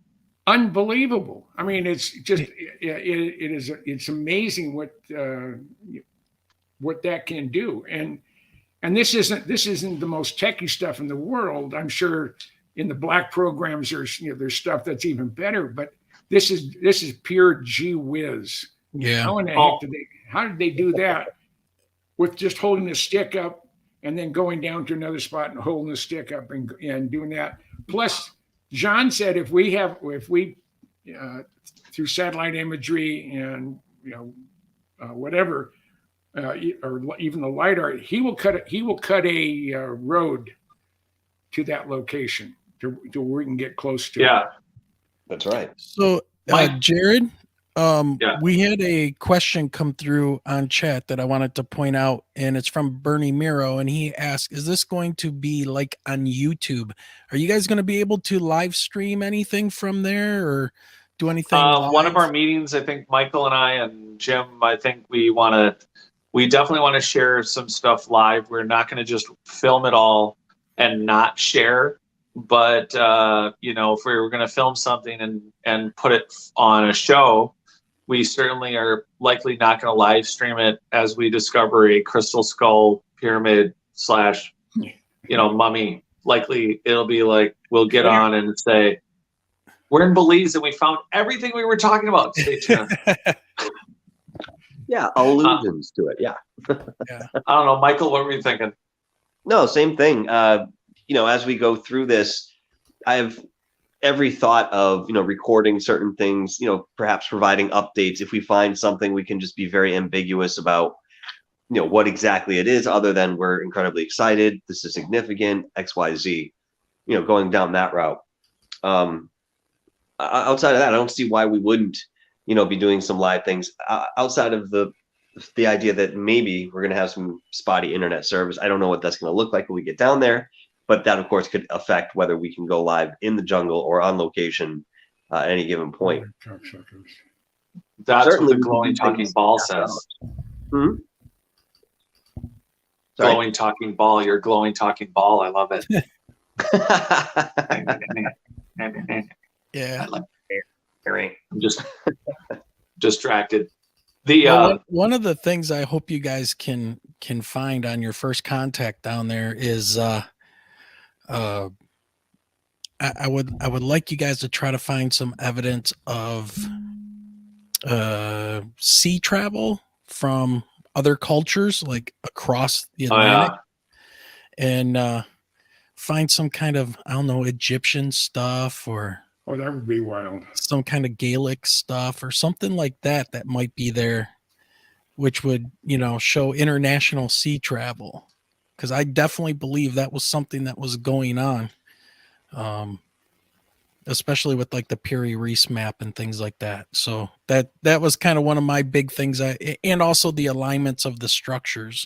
Speaker 3: Unbelievable. It's just it's amazing what that can do. And this isn't the most techie stuff in the world. I'm sure in the black programs there's stuff that's even better, but this is pure gee whiz.
Speaker 2: Yeah.
Speaker 3: How in the heck how did they do that with just holding the stick up and then going down to another spot and holding the stick up and doing that? Plus, John said if we through satellite imagery and whatever, or even the LiDAR, he will cut a road to that location to where we can get close to.
Speaker 1: Yeah,
Speaker 4: that's right.
Speaker 2: So, Jared,
Speaker 1: Yeah.
Speaker 2: We had a question come through on chat that I wanted to point out, and it's from Bernie Miro, and he asked, is this going to be like on YouTube? Are you guys going to be able to live stream anything from there or do anything live?
Speaker 1: One of our meetings, I think Michael and I and Jim, I think we definitely want to share some stuff live. We're not going to just film it all and not share. But, you know, if we were going to film something and put it on a show, we certainly are likely not going to live stream it as we discover a crystal skull pyramid / mummy. Likely it'll be like, we'll get on and say, we're in Belize and we found everything we were talking about. Stay tuned.
Speaker 4: Yeah, allusions to it. Yeah.
Speaker 2: Yeah.
Speaker 1: I don't know, Michael, what were you thinking?
Speaker 4: No, same thing. As we go through this, I have every thought of, recording certain things, perhaps providing updates. If we find something, we can just be very ambiguous about, what exactly it is, other than we're incredibly excited. This is significant, X, Y, Z, going down that route. Outside of that, I don't see why we wouldn't, be doing some live things outside of the idea that maybe we're going to have some spotty internet service. I don't know what that's going to look like when we get down there. But that, of course, could affect whether we can go live in the jungle or on location at any given point.
Speaker 1: That's
Speaker 4: Certainly
Speaker 1: what the glowing talking ball says.
Speaker 4: Hmm?
Speaker 1: Glowing talking ball. You're a glowing talking ball. I love it.
Speaker 2: Yeah.
Speaker 1: I'm just distracted.
Speaker 2: One of the things I hope you guys can find on your first contact down there is I would like you guys to try to find some evidence of sea travel from other cultures, like across the Atlantic, and find some kind of, I don't know, Egyptian stuff or
Speaker 3: that would be wild.
Speaker 2: Some kind of Gaelic stuff or something like that might be there, which would, show international sea travel. Because I definitely believe that was something that was going on, especially with like the Piri Reis map and things like that. So that was kind of one of my big things. And also the alignments of the structures.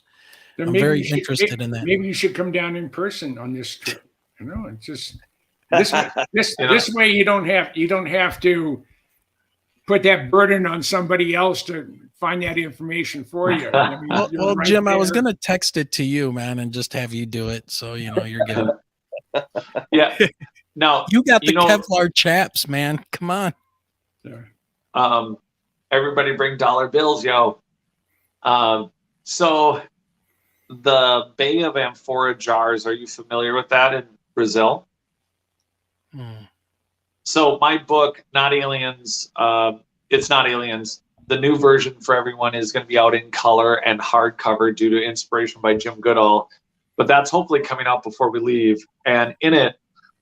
Speaker 3: Then
Speaker 2: I'm very interested in that.
Speaker 3: Maybe you should come down in person on this trip. It's just this way you don't have to put that burden on somebody else to find that information for you.
Speaker 2: Well, right Jim, there. I was going to text it to you, man, and just have you do it. So, you're good.
Speaker 1: Yeah. Now,
Speaker 2: you got the Kevlar chaps, man. Come on.
Speaker 3: Yeah.
Speaker 1: Everybody bring dollar bills, yo. So the Bay of Amphora jars, are you familiar with that in Brazil? So my book, Not Aliens, it's Not Aliens. The new version for everyone is going to be out in color and hardcover due to inspiration by Jim Goodall. But that's hopefully coming out before we leave. And in it,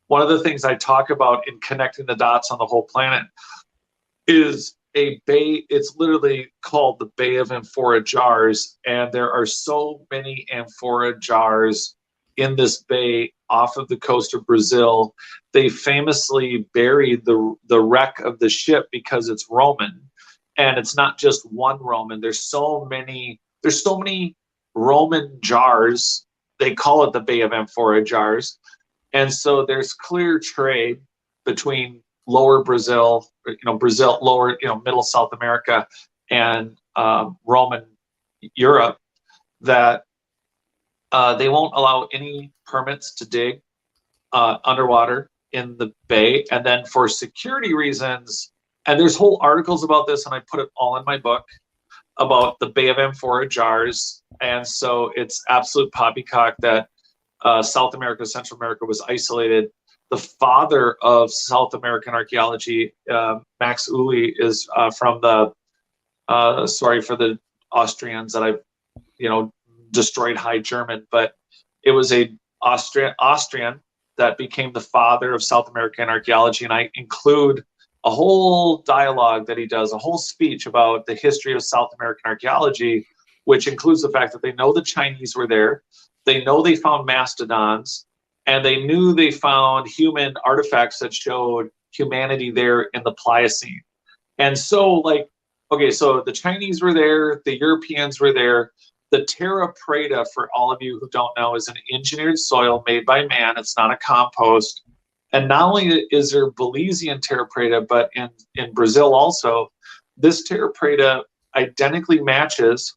Speaker 1: one of the things I talk about in connecting the dots on the whole planet is a bay. It's literally called the Bay of Amphora jars. And there are so many amphora jars in this bay off of the coast of Brazil. They famously buried the wreck of the ship because it's Roman. And it's not just one Roman. There's so many Roman jars. They call it the Bay of Amphora jars. And so there's clear trade between lower Brazil, lower, middle South America and Roman Europe, that they won't allow any permits to dig underwater in the bay. And then for security reasons, and there's whole articles about this, and I put it all in my book about the Bay of Amphora jars. And so it's absolute poppycock that South America, Central America was isolated. The father of South American archaeology, Max Uli, is from the, sorry for the Austrians that I've, destroyed High German, but it was a Austrian that became the father of South American archaeology. And I include a whole dialogue that he does, a whole speech about the history of South American archaeology, which includes the fact that they know the Chinese were there, they know they found mastodons, and they knew they found human artifacts that showed humanity there in the Pliocene. And so, okay, so the Chinese were there, the Europeans were there. The terra preta, for all of you who don't know, is an engineered soil made by man. It's not a compost. And not only is there Belizean terra preta, but in Brazil also, this terra preta identically matches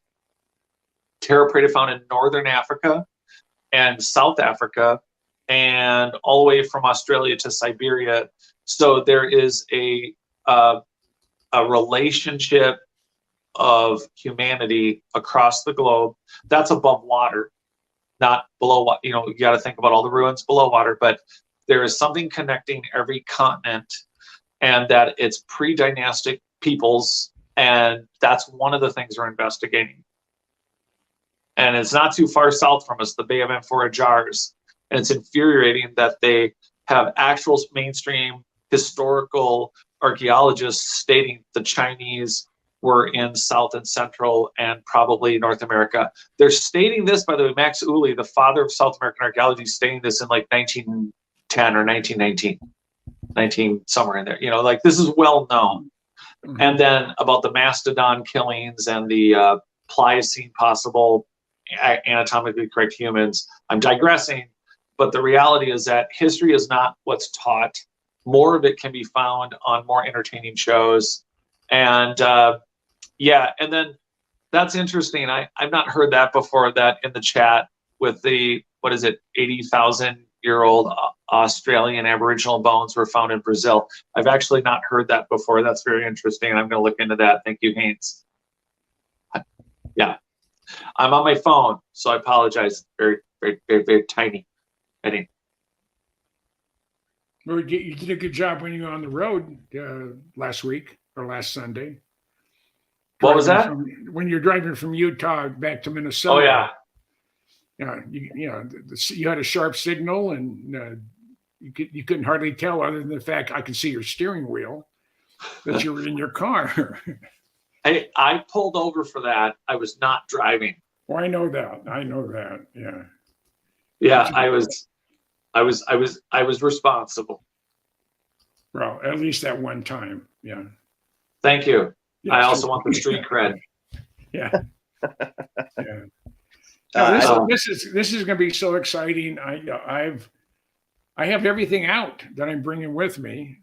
Speaker 1: terra preta found in Northern Africa and South Africa and all the way from Australia to Siberia. So there is a relationship of humanity across the globe that's above water, not below what, you got to think about all the ruins below water, but there is something connecting every continent, and that it's pre-dynastic peoples, and that's one of the things we're investigating. And it's not too far south from us, the Bay of Amphora Jars, and it's infuriating that they have actual mainstream historical archaeologists stating the Chinese were in South and Central and probably North America. They're stating this, by the way, Max Uli, the father of South American archaeology, is stating this in like 1910 or 1919, somewhere in there. Like this is well known. Mm-hmm. And then about the mastodon killings and the Pliocene possible anatomically correct humans. I'm digressing, but the reality is that history is not what's taught. More of it can be found on more entertaining shows. And and then that's interesting. I've not heard that before, that in the chat with the, 80,000-year-old Australian Aboriginal bones were found in Brazil. I've actually not heard that before. That's very interesting. I'm going to look into that. Thank you, Haynes. Yeah. I'm on my phone, so I apologize. Very, very, very, very tiny. Anyway.
Speaker 3: Well, you did a good job when you were on the road last week or last Sunday.
Speaker 1: What was that?
Speaker 3: When you're driving from Utah back to Minnesota.
Speaker 1: Oh yeah.
Speaker 3: You had a sharp signal, and you couldn't hardly tell, other than the fact I could see your steering wheel, that you were in your car.
Speaker 1: I pulled over for that. I was not driving.
Speaker 3: Oh, I know that. Yeah.
Speaker 1: Yeah, I was responsible.
Speaker 3: Well, at least that one time. Yeah.
Speaker 1: Thank you. Yes. I also want the street cred.
Speaker 3: Yeah. Yeah. This is going to be so exciting. I have everything out that I'm bringing with me.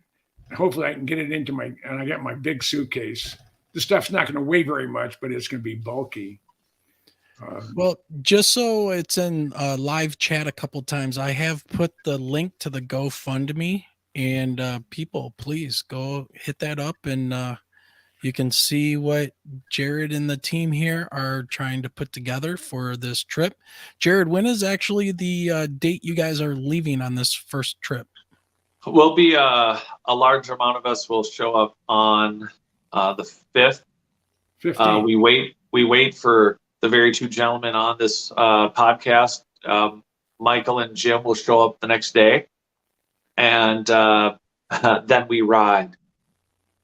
Speaker 3: Hopefully, I can get it into and I got my big suitcase. The stuff's not going to weigh very much, but it's going to be bulky.
Speaker 2: Well, just so it's in live chat a couple times, I have put the link to the GoFundMe, and people, please go hit that up, and you can see what Jared and the team here are trying to put together for this trip. Jared, when is actually the date you guys are leaving on this first trip?
Speaker 1: We'll be a large amount of us will show up on the 5th. 15th. We wait for the very two gentlemen on this podcast. Michael and Jim will show up the next day, and then we ride.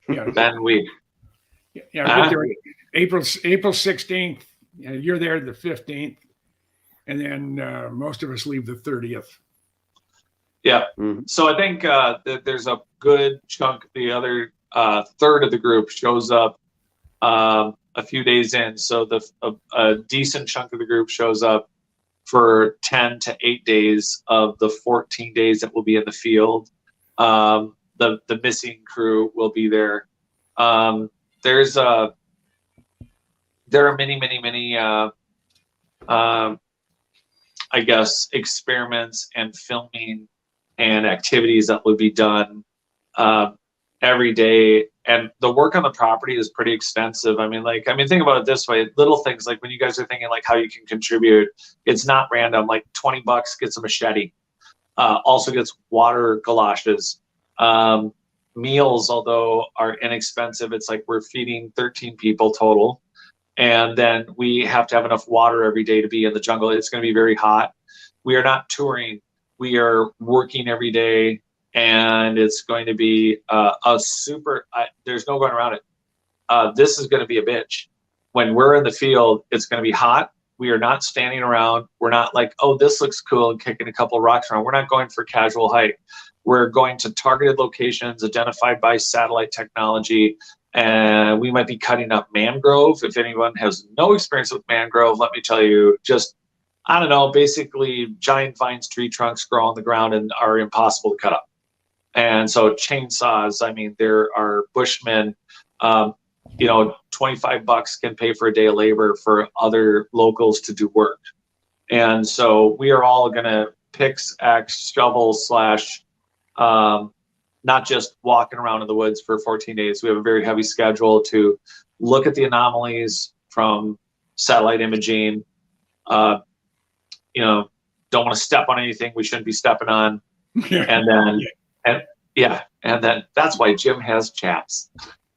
Speaker 3: Yeah.
Speaker 1: Then we.
Speaker 3: Yeah, April 16th. You're there the 15th, and then most of us leave the 30th.
Speaker 1: Yeah. Mm-hmm. So I think that there's a good chunk. The other third of the group shows up a few days in. So a decent chunk of the group shows up for 10 to 8 days of the 14 days that will be in the field. The missing crew will be there. There are many I guess experiments and filming and activities that would be done every day, and the work on the property is pretty extensive. I mean, think about it this way: little things like when you guys are thinking like how you can contribute, it's not random. Like $20 gets a machete, also gets water galoshes. Meals, although are inexpensive, it's like we're feeding 13 people total. And then we have to have enough water every day to be in the jungle. It's going to be very hot. We are not touring. We are working every day, and it's going to be there's no going around it. This is going to be a bitch. When we're in the field, it's going to be hot. We are not standing around. We're not like, oh, this looks cool, and kicking a couple of rocks around. We're not going for casual hike. We're going to targeted locations identified by satellite technology, And we might be cutting up mangrove. If anyone has no experience with mangrove, let me tell you, just, I don't know, basically giant vines, tree trunks grow on the ground and are impossible to cut up. And so chainsaws, I mean, there are bushmen, you know, $25 can pay for a day of labor for other locals to do work. And so we are all going to pickaxe, shovel slash, not just walking around in the woods for 14 days. We have a very heavy schedule to look at the anomalies from satellite imaging. You know, don't want to step on anything we shouldn't be stepping on. And then, and then that's why Jim has chaps.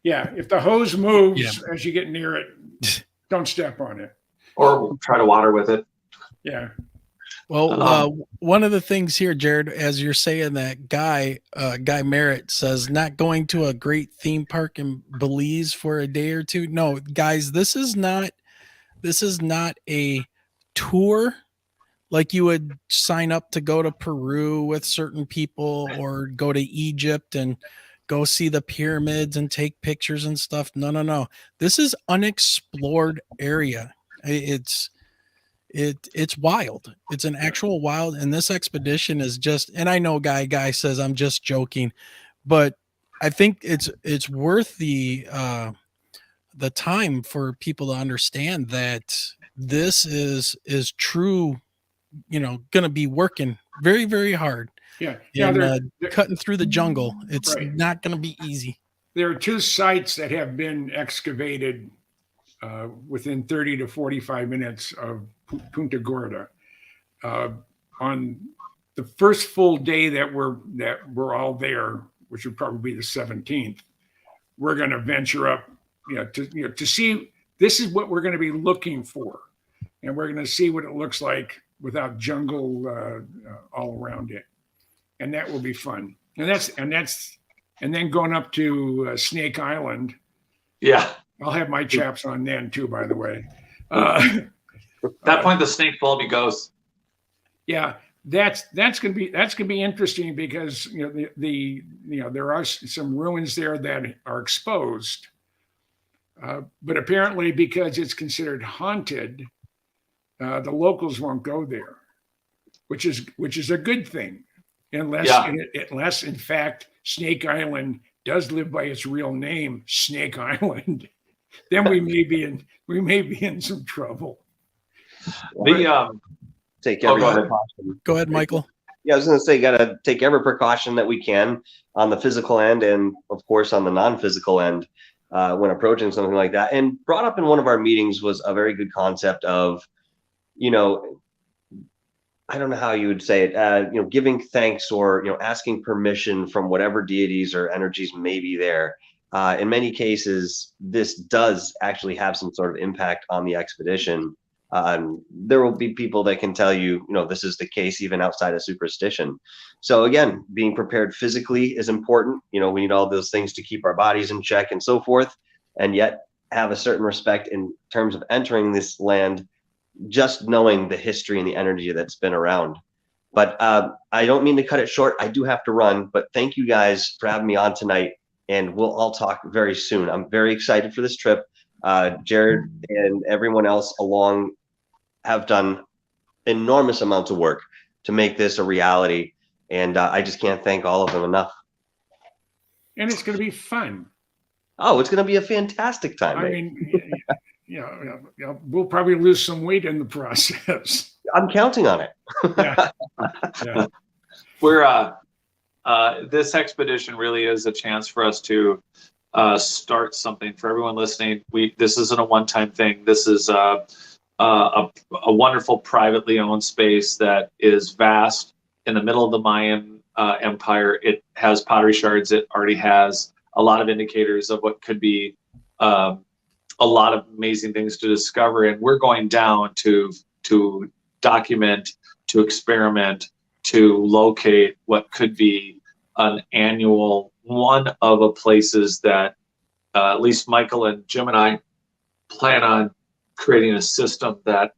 Speaker 3: Yeah, if the hose moves as you get near it, don't step on it.
Speaker 1: Or we'll try to water with it.
Speaker 3: Yeah.
Speaker 2: Well, one of the things here, Jared, as you're saying that, Guy Merritt says not going to a great theme park in Belize for a day or two. No, guys, this is not a tour like you would sign up to go to Peru with certain people or go to Egypt and go see the pyramids and take pictures and stuff. No. This is unexplored area. It's wild. It's an actual wild. And this expedition is just, and I know Guy says I'm just joking, but I think it's worth the time for people to understand that this is true, you know, going to be working very, very hard.
Speaker 3: Yeah.
Speaker 2: And they're cutting through the jungle. It's not going to be easy. There
Speaker 3: are two sites that have been excavated within 30 to 45 minutes of Punta Gorda. On the first full day that we're all there, which would probably be the 17th, we're going to venture up, to see. This is what we're going to be looking for, and we're going to see what it looks like without jungle all around it, and that will be fun. And then going up to Snake Island.
Speaker 1: Yeah,
Speaker 3: I'll have my chaps on then too, by the way.
Speaker 1: At that point, the snake will be ghosts.
Speaker 3: Yeah, that's gonna be interesting because there are some ruins there that are exposed, but apparently because it's considered haunted, the locals won't go there, which is a good thing, unless in fact Snake Island does live by its real name, Snake Island. Then we may be in some trouble.
Speaker 4: Take every precaution.
Speaker 2: Go ahead, Michael.
Speaker 4: Yeah, I was going to say, got to take every precaution that we can on the physical end, and of course on the non-physical end when approaching something like that. And brought up in one of our meetings was a very good concept of, I don't know how you would say it, giving thanks or, asking permission from whatever deities or energies may be there. In many cases, this does actually have some sort of impact on the expedition. There will be people that can tell you, this is the case even outside of superstition. So again, being prepared physically is important. We need all those things to keep our bodies in check and so forth, and yet have a certain respect in terms of entering this land, just knowing the history and the energy that's been around. But I don't mean to cut it short. I do have to run, but thank you guys for having me on tonight, and we'll all talk very soon. I'm very excited for this trip. Jared and everyone else along have done enormous amounts of work to make this a reality, and I just can't thank all of them enough.
Speaker 3: And it's going to be fun.
Speaker 4: Oh, it's going to be a fantastic time.
Speaker 3: I mean, we'll probably lose some weight in the process.
Speaker 4: I'm counting on it.
Speaker 3: Yeah.
Speaker 1: We're this expedition really is a chance for us to start something. For everyone listening, this isn't a one-time thing. This is a wonderful privately owned space that is vast in the middle of the Mayan empire. It has pottery shards. It already has a lot of indicators of what could be a lot of amazing things to discover. And we're going down to document, to experiment, to locate what could be an annual one of the places that at least Michael and Jim and I plan on creating a system that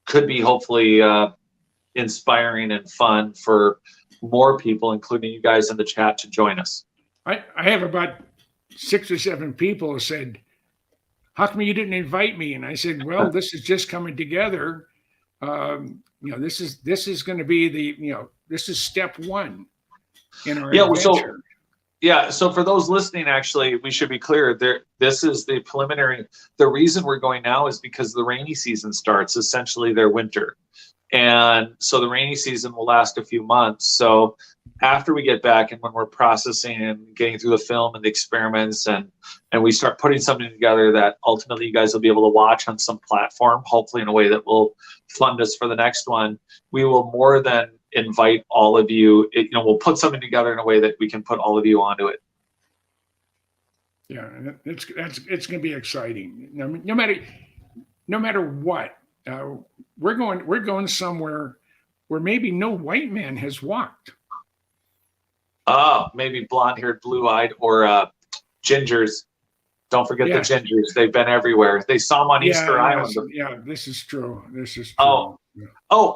Speaker 1: could be hopefully inspiring and fun for more people, including you guys in the chat, to join us.
Speaker 3: I have about 6 or 7 people said, "How come you didn't invite me?" And I said, "Well, this is just coming together. This is going to be this is step one in our adventure."
Speaker 1: So for those listening, actually, we should be clear. This is the preliminary. The reason we're going now is because the rainy season starts, essentially their winter. And so the rainy season will last a few months. So after we get back and when we're processing and getting through the film and the experiments and we start putting something together that ultimately you guys will be able to watch on some platform, hopefully in a way that will fund us for the next one, we will more than invite all of you. We'll put something together in a way that we can put all of you onto it.
Speaker 3: Yeah, it's going to be exciting. No matter what, we're going somewhere where maybe no white man has walked.
Speaker 1: Maybe blonde-haired, blue-eyed, or gingers. Don't forget the gingers. They've been everywhere. They saw them on Easter Island.
Speaker 3: Yeah, this is true.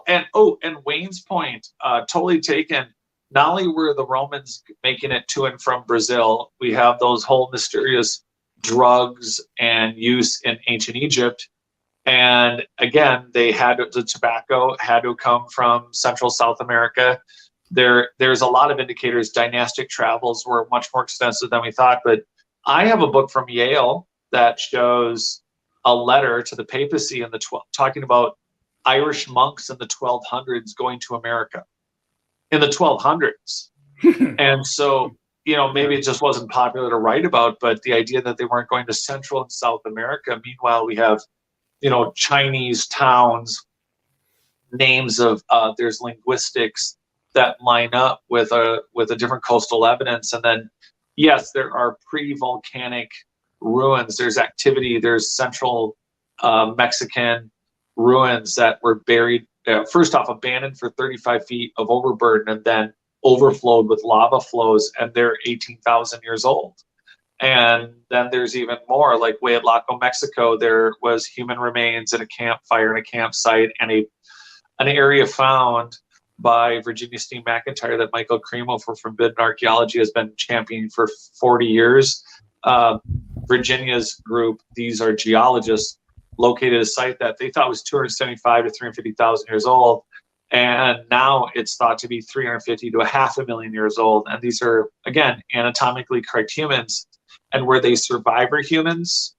Speaker 1: And Wayne's point, totally taken. Not only were the Romans making it to and from Brazil, we have those whole mysterious drugs and use in ancient Egypt. And again, the tobacco had to come from Central South America. There's a lot of indicators. Dynastic travels were much more extensive than we thought. But I have a book from Yale that shows a letter to the papacy in talking about Irish monks in the 1200s going to America in the 1200s. And so, maybe it just wasn't popular to write about, but the idea that they weren't going to Central and South America. Meanwhile, we have, Chinese towns, names of, there's linguistics that line up with a different coastal evidence. And then, yes, there are pre-volcanic ruins. There's activity. There's central Mexican ruins that were buried, first off, abandoned for 35 feet of overburden and then overflowed with lava flows, and they're 18,000 years old. And then there's even more, like Huatlaco, Mexico, there was human remains in a campfire in a campsite, and an area found by Virginia Steen McIntyre that Michael Cremo for Forbidden Archaeology has been championing for 40 years. Virginia's group, these are geologists, located a site that they thought was 275 to 350,000 years old. And now it's thought to be 350 to 500,000 years old. And these are, again, anatomically correct humans. And were they survivor humans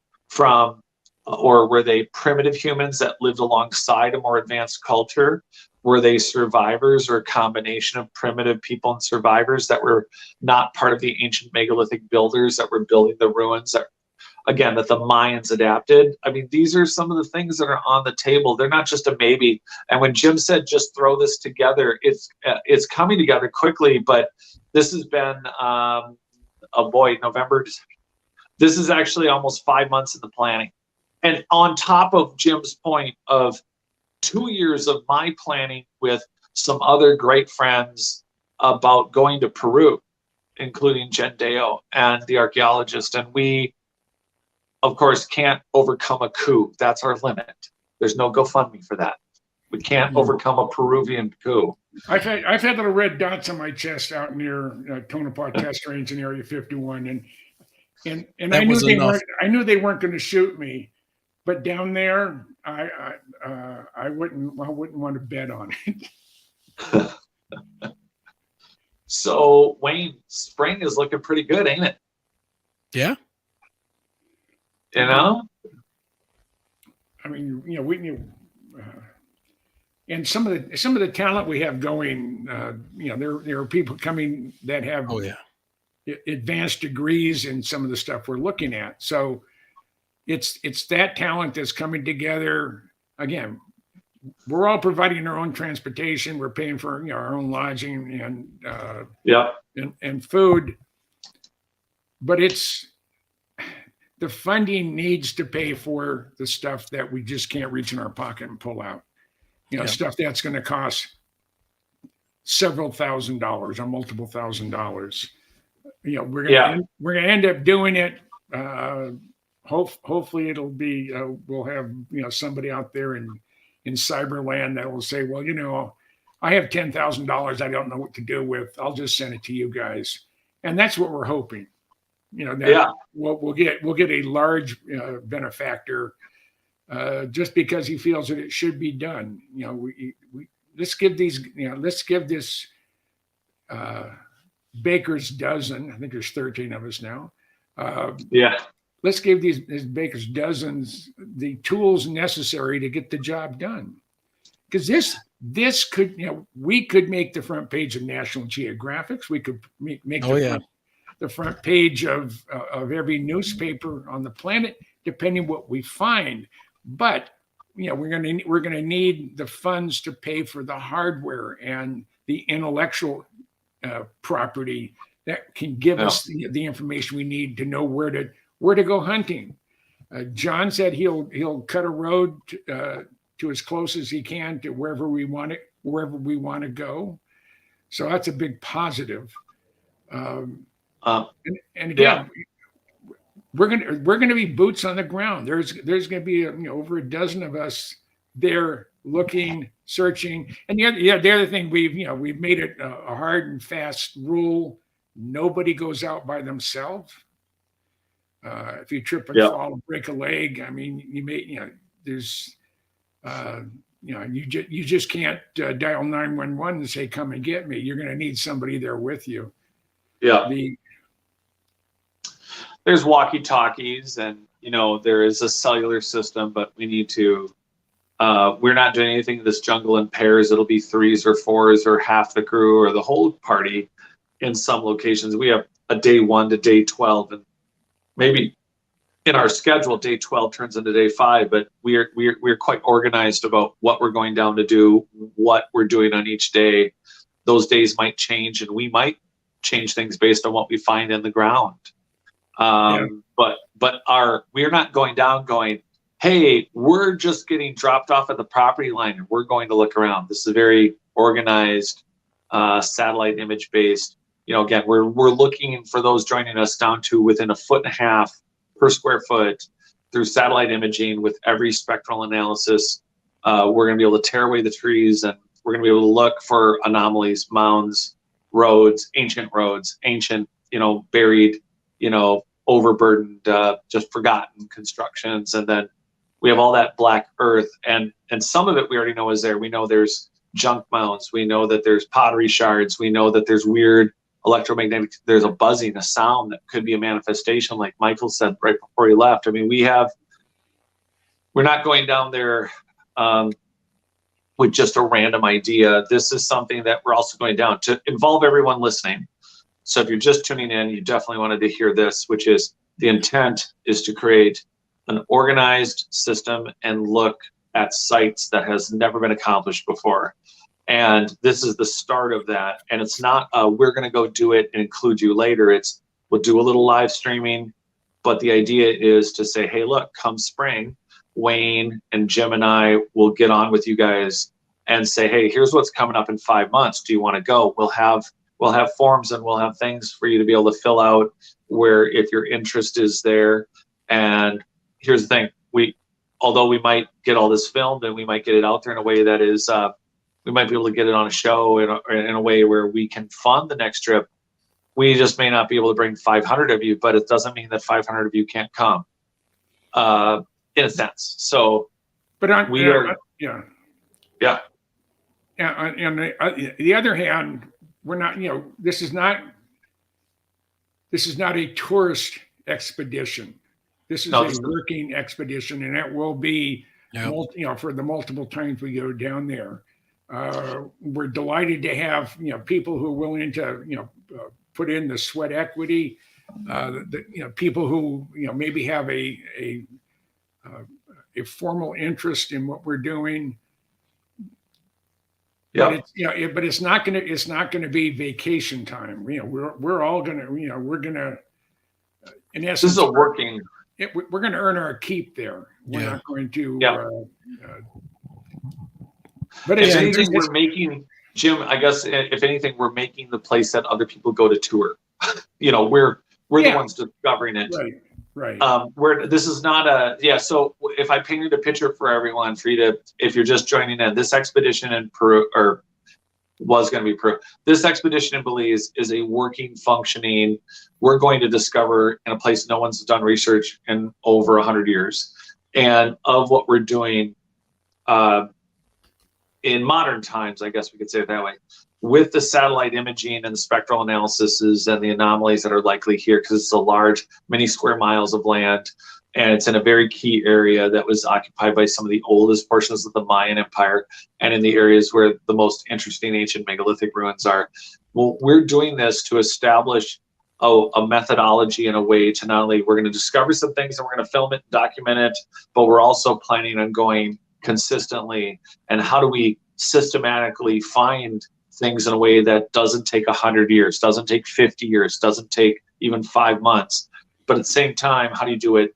Speaker 1: or were they primitive humans that lived alongside a more advanced culture? Were they survivors or a combination of primitive people and survivors that were not part of the ancient megalithic builders that were building the ruins that the Mayans adapted? These are some of the things that are on the table. They're not just a maybe. And when Jim said, just throw this together, it's coming together quickly, but this has been, November. This is actually almost 5 months in the planning. And on top of Jim's point of 2 years of my planning with some other great friends about going to Peru, including Jen Deo and the archaeologist. And we, of course, can't overcome a coup. That's our limit. There's no GoFundMe for that. We can't overcome a Peruvian coup.
Speaker 3: I've had little red dots on my chest out near Tonopah Test Range in Area 51, and I knew they weren't going to shoot me, but down there, I wouldn't want to bet on it.
Speaker 1: So Wayne, spring is looking pretty good, ain't it?
Speaker 2: Yeah.
Speaker 3: And some of the talent we have going, there are people coming that have advanced degrees in some of the stuff we're looking at. So it's that talent that's coming together. Again, we're all providing our own transportation. We're paying for our own lodging and food, but the funding needs to pay for the stuff that we just can't reach in our pocket and pull out. Stuff that's going to cost several $1,000s or multiple $1,000s. We're going to end up doing it. Hopefully it'll be, we'll have, somebody out there in cyberland that will say, well, I have $10,000. I don't know what to do with. I'll just send it to you guys. And that's what we're hoping. that we'll get a large benefactor just because he feels that it should be done. Let's give this baker's dozen. I think there's 13 of us now. Let's give these baker's dozens the tools necessary to get the job done. Because this could, we could make the front page of National Geographic. We could make the front page of every newspaper on the planet, depending what we find. But we're gonna need the funds to pay for the hardware and the intellectual property that can give us the information we need to know where to go hunting. John said he'll cut a road to as close as he can to wherever we want to go. So that's a big positive. And again, we're gonna be boots on the ground. There's gonna be over a dozen of us there looking, searching. And the other thing we've made it a hard and fast rule: nobody goes out by themselves. If you trip and fall and break a leg, I mean, there's you just can't dial 911 and say, "Come and get me." You're going to need somebody there with you.
Speaker 1: There's walkie-talkies, and there is a cellular system, but we need to. We're not doing anything in this jungle in pairs. It'll be 3s or 4s or half the crew or the whole party. In some locations, we have a day 1 to day 12, and maybe in our schedule, day 12 turns into day 5, but we're quite organized about what we're going down to do, what we're doing on each day. Those days might change, and we might change things based on what we find in the ground. But we're not going down going, hey, we're just getting dropped off at the property line and we're going to look around. This is very organized, satellite image based. Again, we're looking for those joining us down to within 1.5 feet per square foot through satellite imaging with every spectral analysis. We're going to be able to tear away the trees, and we're going to be able to look for anomalies, mounds, roads, ancient, buried, overburdened, just forgotten constructions. And then we have all that black earth, and some of it we already know is there. We know there's junk mounds. We know that there's pottery shards. We know that there's weird electromagnetic, there's a buzzing, a sound that could be a manifestation, like Michael said right before he left. I mean, we're not going down there with just a random idea. This is something that we're also going down to involve everyone listening. So if you're just tuning in, you definitely wanted to hear this, which is the intent is to create an organized system and look at sites that has never been accomplished before. And this is the start of that. And it's not, we're going to go do it and include you later. It's, we'll do a little live streaming. But the idea is to say, hey, look, come spring, Wayne and Jim and I will get on with you guys and say, hey, here's what's coming up in 5 months. Do you want to go? We'll have forms and we'll have things for you to be able to fill out where if your interest is there. And here's the thing, although we might get all this filmed and we might get it out there in a way that is, we might be able to get it on a show in a way where we can fund the next trip. We just may not be able to bring 500 of you, but it doesn't mean that 500 of you can't come, in a sense. So,
Speaker 3: but on the other hand, we're not. This is not a tourist expedition. This is a working expedition, and it will be, for the multiple times we go down there. We're delighted to have people who are willing to put in the sweat equity. People who maybe have a formal interest in what we're doing. But it's not gonna be vacation time. We're all gonna we're gonna, in essence,
Speaker 1: this is a working.
Speaker 3: We're going to earn our keep there. We're not going to.
Speaker 1: But if anything, we're making, Jim, I guess if anything, we're making the place that other people go to tour. We're the ones discovering it.
Speaker 3: Right.
Speaker 1: This is not so if I painted a picture for everyone, for you to, if you're just joining in, this expedition in Peru, or was going to be proved. This expedition in Belize is a working, functioning, we're going to discover in a place no one's done research in over 100 years. And of what we're doing in modern times, I guess we could say it that way, with the satellite imaging and the spectral analyses and the anomalies that are likely here, because it's a large, many square miles of land, and it's in a very key area that was occupied by some of the oldest portions of the Mayan Empire, and in the areas where the most interesting ancient megalithic ruins are. Well, we're doing this to establish a methodology and a way to not only, we're going to discover some things and we're going to film it, document it, but we're also planning on going consistently. And how do we systematically find things in a way that doesn't take 100 years, doesn't take 50 years, doesn't take even 5 months, but at the same time, how do you do it?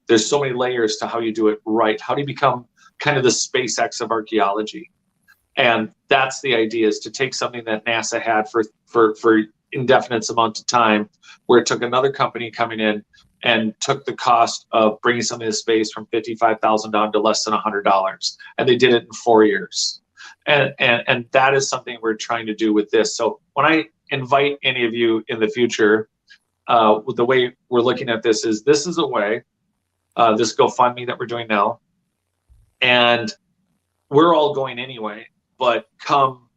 Speaker 1: There's so many layers to how you do it right. How do you become kind of the SpaceX of archaeology? And that's the idea, is to take something that NASA had for indefinite amount of time, where it took another company coming in and took the cost of bringing something to space from $55,000 down to less than $100. And they did it in 4 years. And that is something we're trying to do with this. So when I invite any of you in the future, the way we're looking at this is a way, this GoFundMe that we're doing now, and we're all going anyway, but come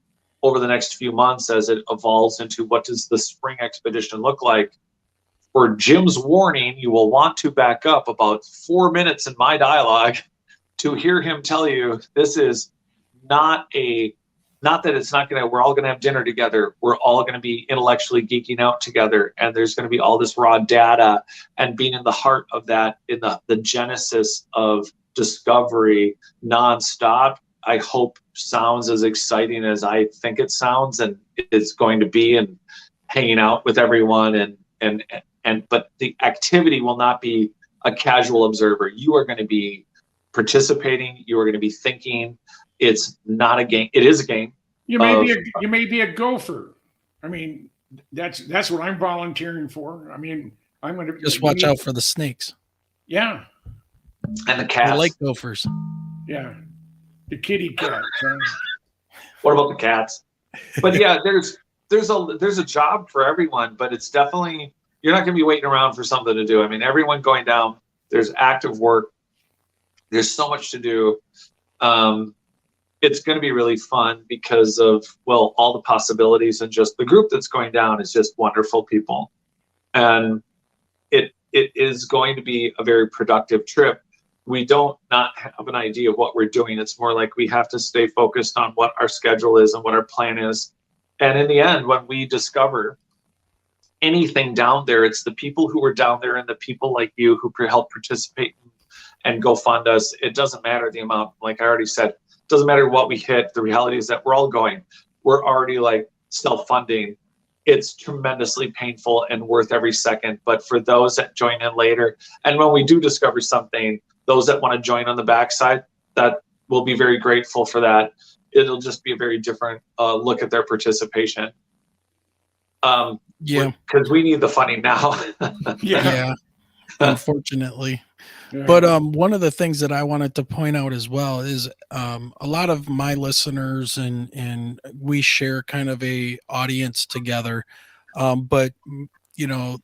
Speaker 1: over the next few months as it evolves into what does the spring expedition look like. For Jim's warning, you will want to back up about 4 minutes in my dialogue to hear him tell you this is not that it's not gonna, we're all gonna have dinner together, we're all gonna be intellectually geeking out together, and there's gonna be all this raw data, and being in the heart of that, in the genesis of discovery nonstop, I hope sounds as exciting as I think it sounds, and it's going to be, and hanging out with everyone, but the activity will not be a casual observer. You are going to be participating, you are going to be thinking. It's not a game. It is a game.
Speaker 3: You may be a gopher. I mean, that's what I'm volunteering for. I mean, I'm going to
Speaker 2: just watch out for the snakes.
Speaker 3: Yeah.
Speaker 1: And the cats.
Speaker 2: The lake gophers.
Speaker 3: Yeah. The kitty cats. Huh?
Speaker 1: What about the cats? But yeah, there's a job for everyone, but it's definitely, you're not going to be waiting around for something to do. I mean, everyone going down, there's active work. There's so much to do. It's going to be really fun because of, well, all the possibilities, and just the group that's going down is just wonderful people. And it is going to be a very productive trip. We don't not have an idea of what we're doing. It's more like we have to stay focused on what our schedule is and what our plan is. And in the end, when we discover anything down there, it's the people who were down there and the people like you who help participate and go fund us. It doesn't matter the amount, like I already said, it doesn't matter what we hit. The reality is that we're all going. We're already like self-funding. It's tremendously painful and worth every second. But for those that join in later, and when we do discover something, those that want to join on the backside, that will be very grateful for that. It'll just be a very different look at their participation.
Speaker 2: Yeah,
Speaker 1: because we need the funding now.
Speaker 2: yeah. Unfortunately. Yeah. But one of the things that I wanted to point out as well is a lot of my listeners and we share kind of a audience together. But you know,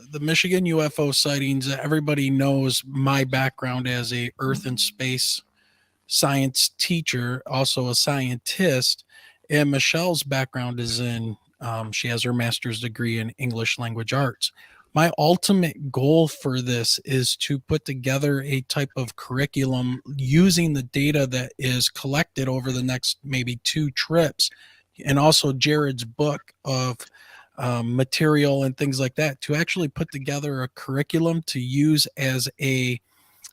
Speaker 2: the Michigan UFO sightings, everybody knows my background as a Earth and space science teacher, also a scientist, and Michelle's background is in, she has her master's degree in English language arts. My ultimate goal for this is to put together a type of curriculum using the data that is collected over the next maybe 2 trips, and also Jared's book of material and things like that, to actually put together a curriculum to use as a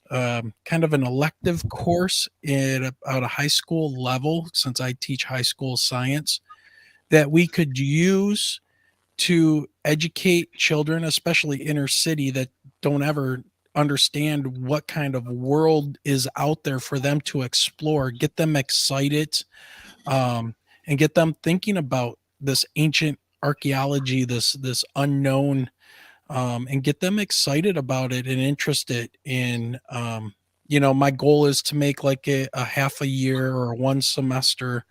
Speaker 2: kind of an elective course at a high school level, since I teach high school science, that we could use to educate children, especially inner city, that don't ever understand what kind of world is out there for them to explore, get them excited, and get them thinking about this ancient archaeology, this unknown, and get them excited about it and interested in, you know, my goal is to make like a half a year or 1 semester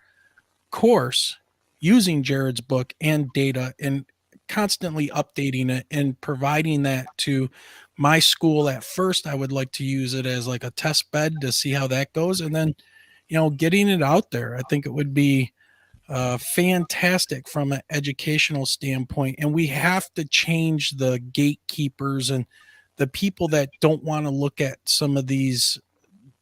Speaker 2: course using Jared's book and data and constantly updating it and providing that to my school. At first, I would like to use it as like a test bed to see how that goes. And then, getting it out there. I think it would be fantastic from an educational standpoint. And we have to change the gatekeepers and the people that don't want to look at some of these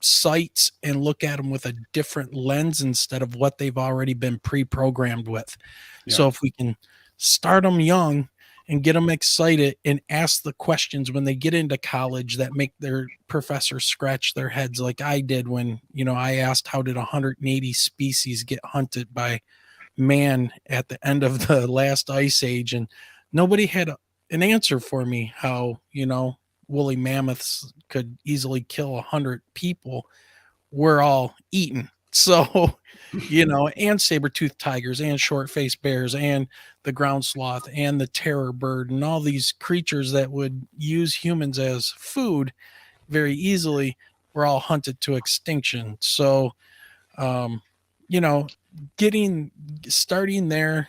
Speaker 2: sites and look at them with a different lens instead of what they've already been pre-programmed with. Yeah. So if we can start them young and get them excited and ask the questions when they get into college that make their professors scratch their heads, like I did when, I asked how did 180 species get hunted by man at the end of the last ice age, and nobody had an answer for me how, woolly mammoths could easily kill 100 people. We're all eaten. So, and saber-toothed tigers and short-faced bears and the ground sloth and the terror bird and all these creatures that would use humans as food very easily were all hunted to extinction. So, starting there,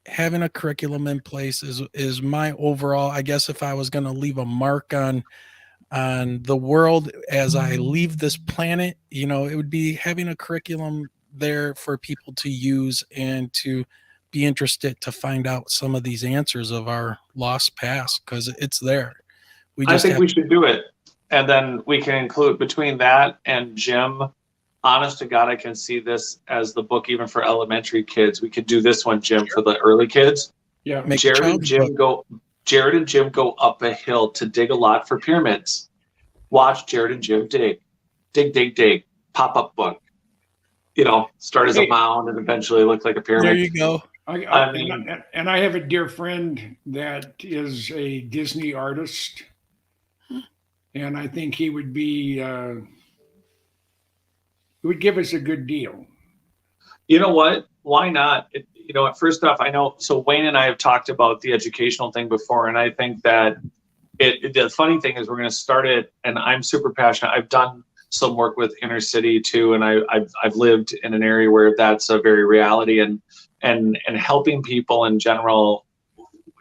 Speaker 2: having a curriculum in place is my overall, I guess, if I was going to leave a mark on the world as I leave this planet, it would be having a curriculum there for people to use and to be interested to find out some of these answers of our lost past, because it's there.
Speaker 1: I think we should do it. And then we can include between that and Jim. Honest to God, I can see this as the book even for elementary kids. We could do this one, Jim, for the early kids.
Speaker 3: Yeah.
Speaker 1: Jared and Jim go up a hill to dig a lot for pyramids. Watch Jared and Jim dig, pop-up book. Start as a mound and eventually look like a pyramid.
Speaker 2: There you go.
Speaker 3: And I have a dear friend that is a Disney artist, and I think he would be. It would give us a good deal.
Speaker 1: You know what? Why not? First off, I know, so Wayne and I have talked about the educational thing before, and I think that the funny thing is we're going to start it, and I'm super passionate. I've done some work with inner city too, and I've lived in an area where that's a very reality, and helping people in general.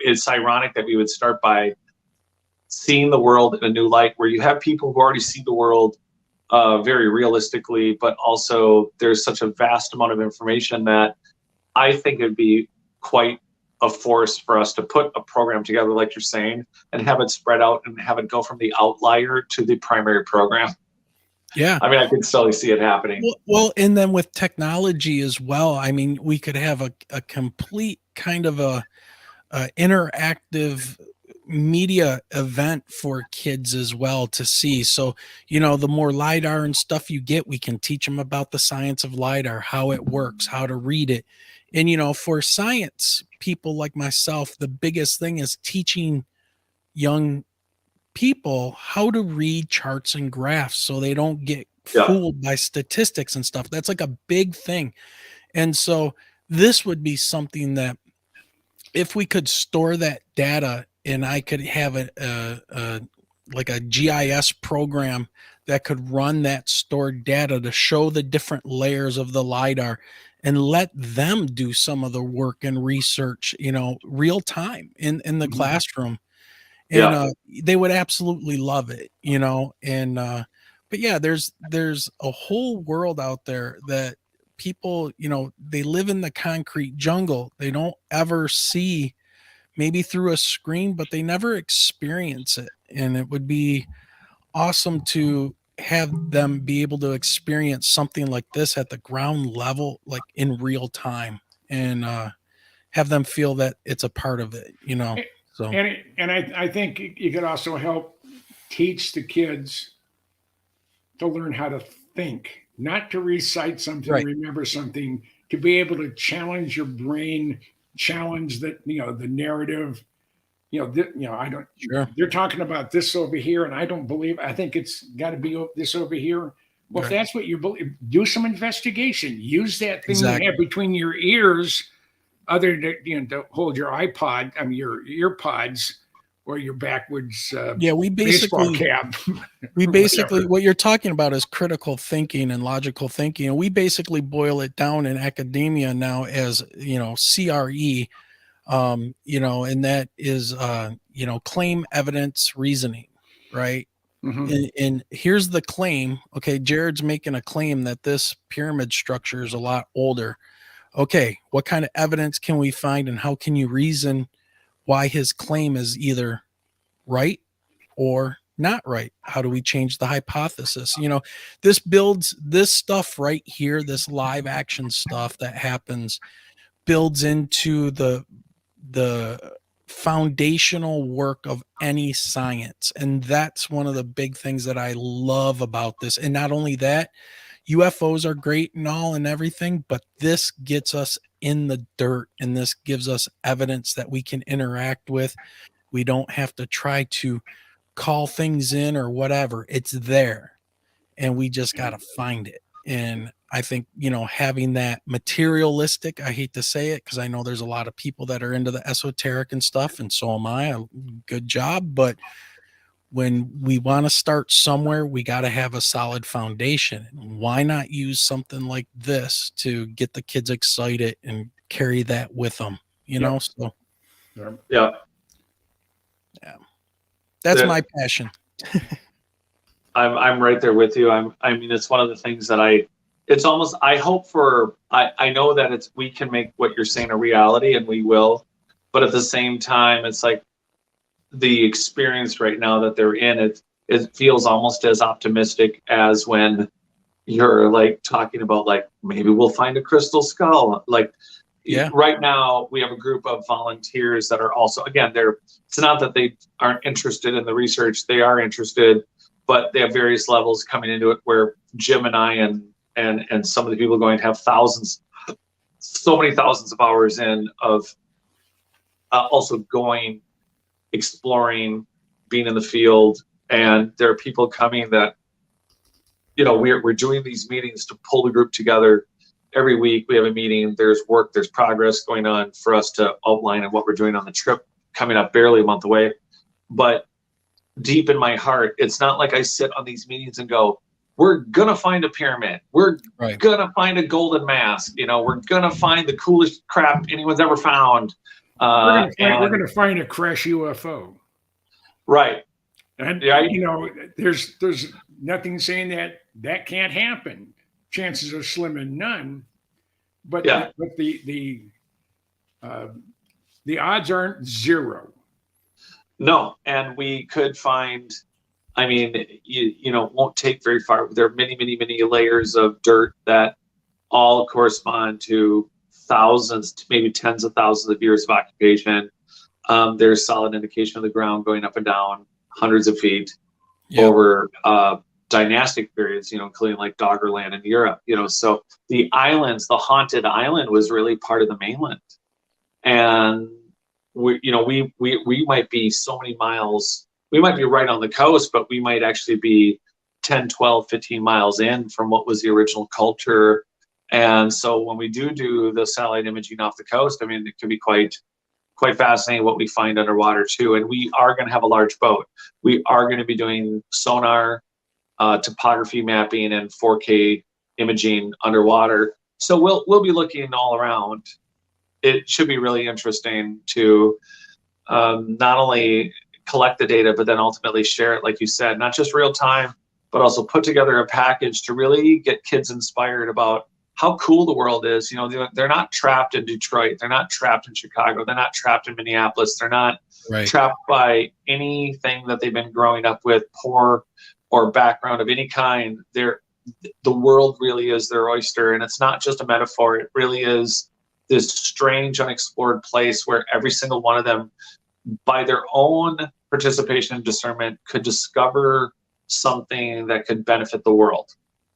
Speaker 1: It's ironic that we would start by seeing the world in a new light, where you have people who already see the world very realistically, but also there's such a vast amount of information that I think it'd be quite a force for us to put a program together, like you're saying, and have it spread out and have it go from the outlier to the primary program.
Speaker 2: Yeah.
Speaker 1: I mean, I can still see it happening.
Speaker 2: Well, and then with technology as well, I mean, we could have a complete kind of a interactive media event for kids as well to see. So, the more LiDAR and stuff you get, we can teach them about the science of LiDAR, how it works, how to read it. And, for science people like myself, the biggest thing is teaching young people how to read charts and graphs so they don't get fooled by statistics and stuff. That's like a big thing. And so this would be something that if we could store that data and I could have like a GIS program that could run that stored data to show the different layers of the LiDAR and let them do some of the work and research, real time in the classroom. And they would absolutely love it, and but yeah, there's a whole world out there that people, they live in the concrete jungle. They don't ever see, maybe through a screen, but they never experience it. And it would be awesome to have them be able to experience something like this at the ground level, like in real time, and have them feel that it's a part of it, So,
Speaker 3: and I think you could also help teach the kids to learn how to think, not to recite something, right, remember something, to be able to challenge your brain, challenge that, the narrative, I don't,
Speaker 2: sure,
Speaker 3: they're talking about this over here, and I don't believe, I think it's got to be this over here. Well, right, if that's what you believe, do some investigation, use that thing you have between your ears, other than, to hold your iPod, your ear pods, or your backwoods
Speaker 2: Yeah, we
Speaker 3: baseball
Speaker 2: basically
Speaker 3: cap.
Speaker 2: we what you're talking about is critical thinking and logical thinking, and we basically boil it down in academia now as, CRE, and that is claim, evidence, reasoning, right? And here's the claim. Okay, Jared's making a claim that this pyramid structure is a lot older. Okay, what kind of evidence can we find, and how can you reason why his claim is either right or not right? How do we change the hypothesis? This stuff right here, this live action stuff that happens, builds into the foundational work of any science. And that's one of the big things that I love about this. And not only that, UFOs are great and all and everything, but this gets us in the dirt, and this gives us evidence that we can interact with. We don't have to try to call things in or whatever. It's there, and we just got to find it. And I think, having that materialistic, I hate to say it because I know there's a lot of people that are into the esoteric and stuff, and so am I. Good job. But when we want to start somewhere, we got to have a solid foundation. Why not use something like this to get the kids excited and carry that with them, know? So,
Speaker 1: yeah.
Speaker 2: That's my passion.
Speaker 1: I'm right there with you. I mean, it's one of the things that I know that we can make what you're saying a reality, and we will, but at the same time, it's like the experience right now that they're in, it feels almost as optimistic as when you're like talking about like, maybe we'll find a crystal skull. Like, right now we have a group of volunteers that are also, again, it's not that they aren't interested in the research, they are interested, but they have various levels coming into it, where Jim and I and some of the people are going to have so many thousands of hours in of also going, exploring, being in the field. And there are people coming that, we're doing these meetings to pull the group together. Every week we have a meeting, there's work, there's progress going on for us to outline and what we're doing on the trip coming up barely a month away. But deep in my heart, it's not like I sit on these meetings and go, we're gonna find a pyramid, we're gonna find a golden mask, we're gonna find the coolest crap anyone's ever found.
Speaker 3: We're gonna find a crash UFO.
Speaker 1: Right.
Speaker 3: And there's nothing saying that can't happen. Chances are slim and none, but the odds aren't zero.
Speaker 1: No, and we could find. I mean, it won't take very far. There are many, many, many layers of dirt that all correspond to thousands, to maybe tens of thousands of years of occupation. There's solid indication of the ground going up and down hundreds of feet over dynastic periods, including like Doggerland in Europe, so the haunted island was really part of the mainland. And we might be so many miles, we might be right on the coast, but we might actually be 10, 12, 15 miles in from what was the original culture. And so when we do the satellite imaging off the coast, I mean, it can be quite fascinating what we find underwater too. And we are going to have a large boat. We are going to be doing sonar, topography mapping, and 4K imaging underwater. So we'll be looking all around. It should be really interesting to not only collect the data, but then ultimately share it, like you said, not just real time, but also put together a package to really get kids inspired about how cool the world is. They're not trapped in Detroit. They're not trapped in Chicago. They're not trapped in Minneapolis. They're not trapped by anything that they've been growing up with, poor or background of any kind. The world really is their oyster. And it's not just a metaphor. It really is this strange, unexplored place where every single one of them, by their own participation and discernment, could discover something that could benefit the world.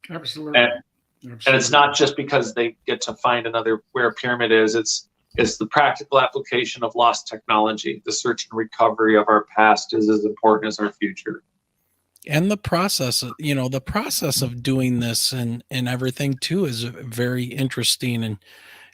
Speaker 3: Absolutely.
Speaker 1: And it's not just because they get to find where a pyramid is. It's the practical application of lost technology. The search and recovery of our past is as important as our future.
Speaker 2: And the process of doing this and everything too is very interesting. And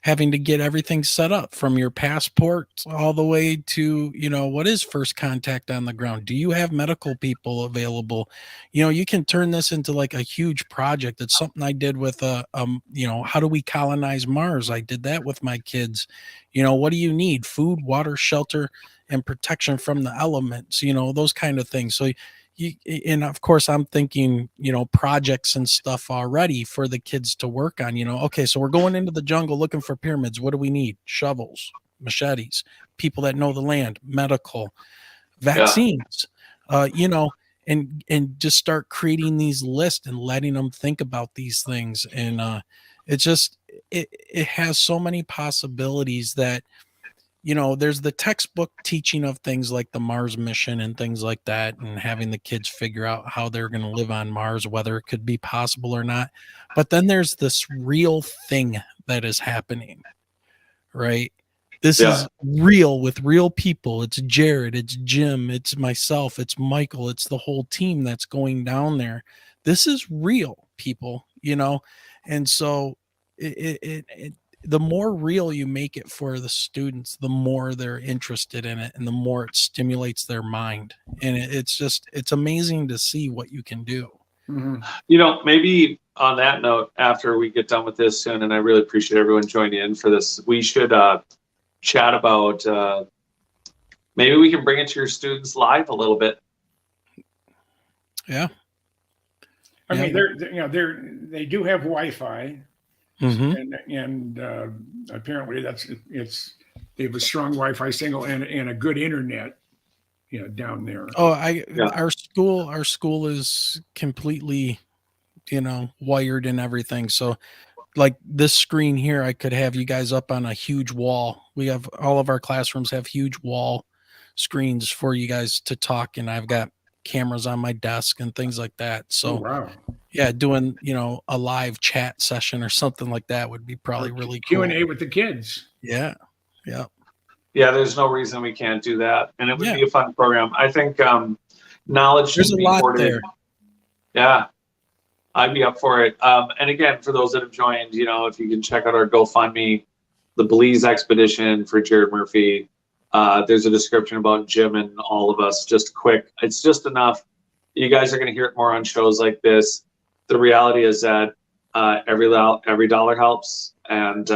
Speaker 2: having to get everything set up from your passport all the way to, what is first contact on the ground? Do you have medical people available? You can turn this into like a huge project. It's something I did with how do we colonize Mars? I did that with my kids. What do you need? Food, water, shelter, and protection from the elements, those kind of things. So and of course I'm thinking, projects and stuff already for the kids to work on, okay, so we're going into the jungle looking for pyramids. What do we need? Shovels, machetes, people that know the land, medical, vaccines, and just start creating these lists and letting them think about these things. And it has so many possibilities that, there's the textbook teaching of things like the Mars mission and things like that, and having the kids figure out how they're going to live on Mars, whether it could be possible or not. But then there's this real thing that is happening, right? This is real with real people. It's Jared, it's Jim, it's myself, it's Michael, it's the whole team that's going down there. This is real, people, and so the more real you make it for the students, the more they're interested in it and the more it stimulates their mind. And it's amazing to see what you can do.
Speaker 3: Mm-hmm.
Speaker 1: Maybe on that note, after we get done with this soon, and I really appreciate everyone joining in for this, we should chat about maybe we can bring it to your students live a little bit.
Speaker 2: Yeah.
Speaker 3: I mean, they do have Wi-Fi.
Speaker 2: Mm-hmm.
Speaker 3: And apparently they have a strong Wi-Fi signal and a good internet, down there.
Speaker 2: Oh, our school is completely, wired and everything. So like this screen here, I could have you guys up on a huge wall. We have all of our classrooms have huge wall screens for you guys to talk. And I've got cameras on my desk and things like that. So
Speaker 3: wow.
Speaker 2: Yeah, doing, a live chat session or something like that would be probably really cool.
Speaker 3: Q&A with the kids.
Speaker 2: Yeah.
Speaker 1: There's no reason we can't do that. And it would be a fun program. I think knowledge should be hoarded. There. Yeah, I'd be up for it. And again, for those that have joined, if you can check out our GoFundMe, the Belize expedition for Jared Murphy. There's a description about Jim and all of us, just quick. It's just enough. You guys are going to hear it more on shows like this. The reality is that every dollar helps. And,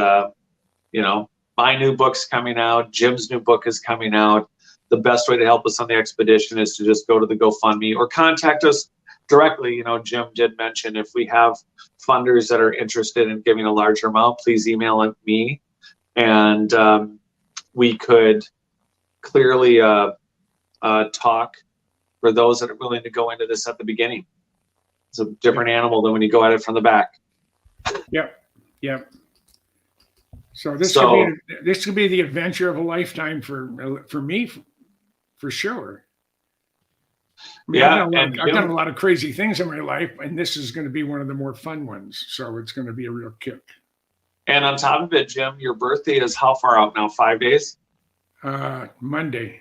Speaker 1: my new book's coming out. Jim's new book is coming out. The best way to help us on the expedition is to just go to the GoFundMe or contact us directly. Jim did mention if we have funders that are interested in giving a larger amount, please email me. And we could clearly talk for those that are willing to go into this at the beginning. It's a different animal than when you go at it from the back.
Speaker 3: Yep. So this could be the adventure of a lifetime for me, for sure. I mean, I've done a lot of crazy things in my life, and this is going to be one of the more fun ones. So it's going to be a real kick. And
Speaker 1: on top of it, Jim, your birthday is how far out now? 5 days?
Speaker 3: Monday.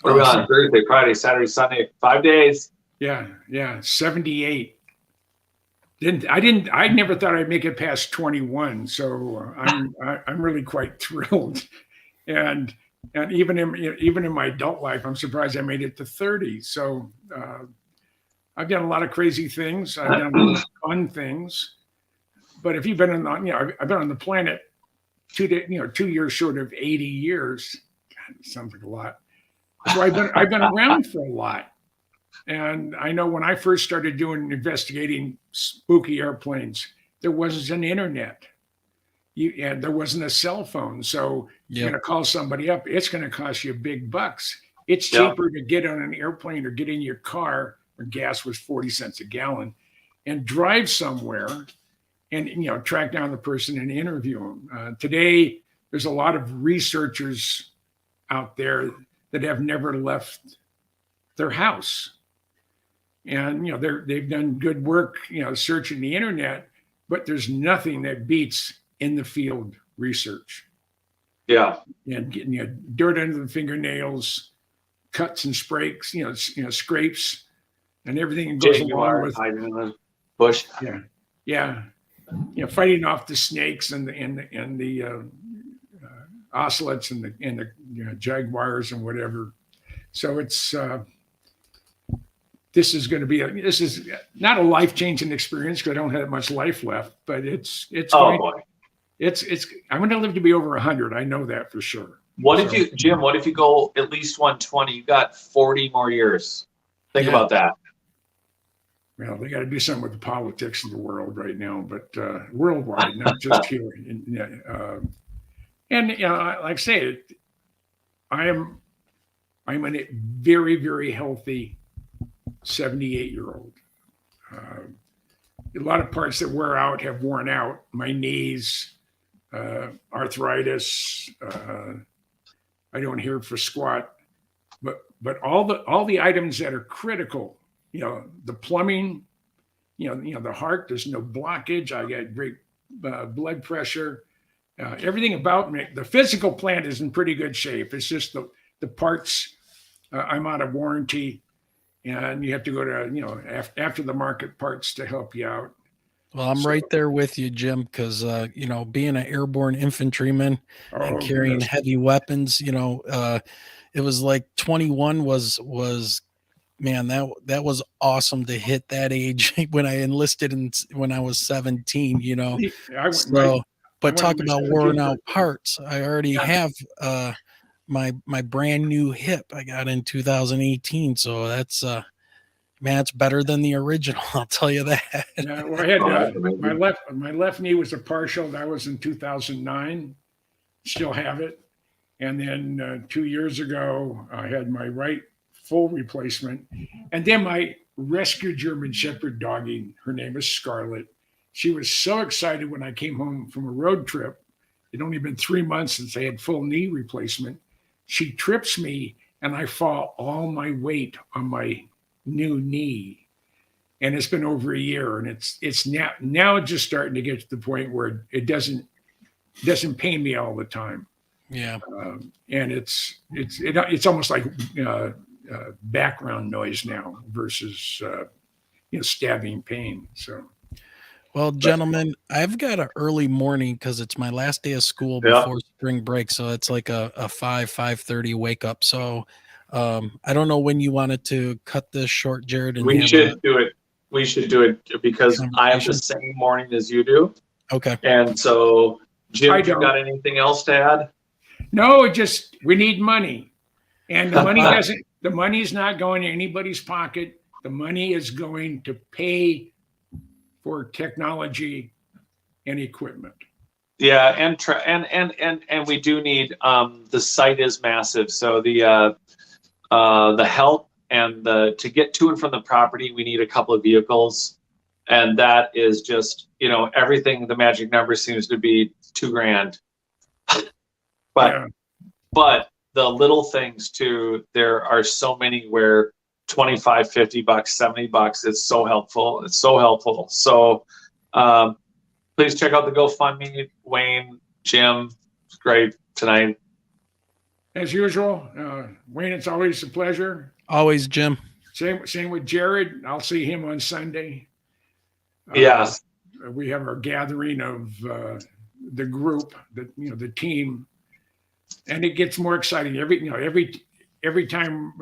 Speaker 1: What are we on? Thursday, Friday, Saturday, Sunday, 5 days.
Speaker 3: Yeah, 78. I never thought I'd make it past 21. So I'm really quite thrilled. And even in my adult life, I'm surprised I made it to 30. So I've done a lot of crazy things. I've done a lot of fun things. But if you've been I've been on the planet 2 years short of 80 years. God, it sounds like a lot. So I've been around for a lot. And I know when I first started investigating spooky airplanes, there wasn't an internet. There wasn't a cell phone. So you're going to call somebody up. It's going to cost you big bucks. It's cheaper to get on an airplane or get in your car where gas was 40 cents a gallon and drive somewhere and, track down the person and interview them. Today, there's a lot of researchers out there that have never left their house. And, they've done good work, searching the internet, but there's nothing that beats in the field research.
Speaker 1: Yeah.
Speaker 3: And getting dirt under the fingernails, cuts and scrapes, scrapes and everything that goes along with
Speaker 1: hiding in the bush.
Speaker 3: Yeah. fighting off the snakes and the ocelots and the jaguars and whatever. So it's this is going to be this is not a life-changing experience because I don't have much life left, but it's I'm going to live to be over 100. I know that for sure.
Speaker 1: What if you, Jim? What if you go at least 120? You got 40 more years. Think about that.
Speaker 3: Well, they got to do something with the politics of the world right now, but worldwide, not just here. And like I say, I'm a very, very healthy 78-year-old. A lot of parts that wear out have worn out. My knees, arthritis. I don't hear for squat, but all the items that are critical. The plumbing, the heart, there's no blockage. I got great blood pressure. Everything about me, the physical plant is in pretty good shape. It's just the parts, I'm out of warranty, and you have to go to, after the market parts to help you out.
Speaker 2: Well, I'm right there with you, Jim, because, being an airborne infantryman and carrying heavy weapons, it was like 21 was man, that was awesome to hit that age when I enlisted when I was 17, but talk about worn out parts. I already have my brand new hip I got in 2018. So that's man, it's better than the original. I'll tell you that.
Speaker 3: Well, I had my left knee was a partial. That was in 2009. Still have it. And then 2 years ago, I had my right full replacement. And then my rescue German Shepherd doggie, her name is Scarlet. She was so excited when I came home from a road trip. It'd only been 3 months since I had full knee replacement. She trips me and I fall all my weight on my new knee. And it's been over a year, and it's now just starting to get to the point where it doesn't pain me all the time.
Speaker 2: Yeah.
Speaker 3: And it's almost like background noise now versus stabbing pain. So,
Speaker 2: well, gentlemen, I've got an early morning because it's my last day of school before spring break, so it's like a 5:30 wake up. So I don't know when you wanted to cut this short, Jared. And
Speaker 1: we should do it. We should do it because I have the same morning as you do.
Speaker 2: Okay.
Speaker 1: And so, Jim, you got anything else to add?
Speaker 3: No, we need money. And the money's not going to anybody's pocket. The money is going to pay for technology and equipment.
Speaker 1: Yeah, and we do need the site is massive. So the help and to get to and from the property, we need a couple of vehicles, and that is just everything. The magic number seems to be $2,000, but the little things too. There are so many where $25, $50, $70. It's so helpful. It's so helpful. So please check out the GoFundMe. Wayne, Jim, it's great tonight.
Speaker 3: As usual, Wayne, it's always a pleasure.
Speaker 2: Always, Jim.
Speaker 3: Same with Jared. I'll see him on Sunday.
Speaker 1: Yes.
Speaker 3: We have our gathering of the group, the team, and it gets more exciting every time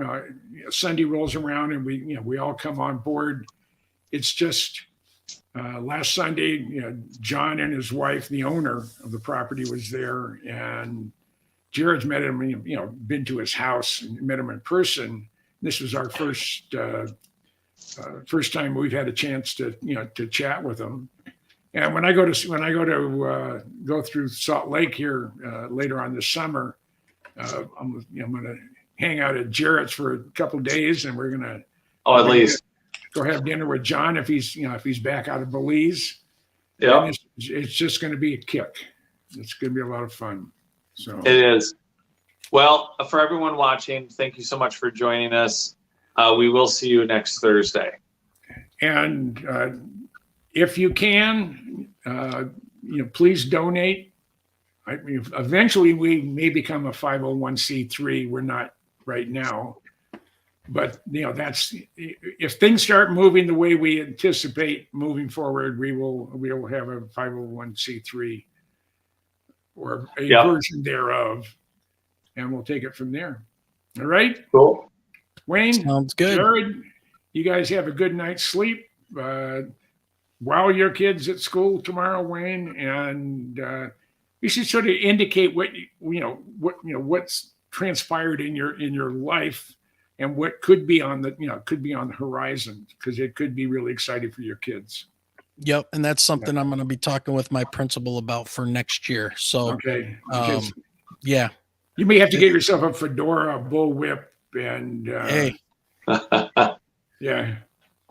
Speaker 3: Sunday rolls around and we all come on board. It's just last Sunday, John and his wife, the owner of the property, was there, and Jared's met him, been to his house and met him in person. This was our first time we've had a chance to chat with him. And when I go go through Salt Lake here later on this summer, I'm going to hang out at Jarrett's for a couple of days, and we're going to
Speaker 1: at least
Speaker 3: go have dinner with John if he's back out of Belize.
Speaker 1: Yeah,
Speaker 3: it's just going to be a kick. It's going to be a lot of fun. So
Speaker 1: it is. Well, for everyone watching, thank you so much for joining us. We will see you next Thursday.
Speaker 3: And if you can, please donate. Eventually we may become a 501c3. We're not right now, But that's, if things start moving the way we anticipate moving forward, we will have a 501c3 or a version thereof, and we'll take it from there. All right.
Speaker 1: Cool.
Speaker 3: Wayne,
Speaker 2: Sounds good.
Speaker 3: Jared, you guys have a good night's sleep. While your kids at school tomorrow, Wayne, and you should sort of indicate what's transpired in your life and what could be on the horizon, because it could be really exciting for your kids.
Speaker 2: Yep, and that's something I'm going to be talking with my principal about for next year. So,
Speaker 3: okay,
Speaker 2: yeah,
Speaker 3: you may have to get yourself a fedora, a bullwhip, and
Speaker 2: hey,
Speaker 3: yeah.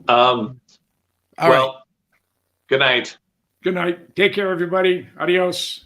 Speaker 2: All right.
Speaker 1: Good night.
Speaker 3: Good night. Take care, everybody. Adios.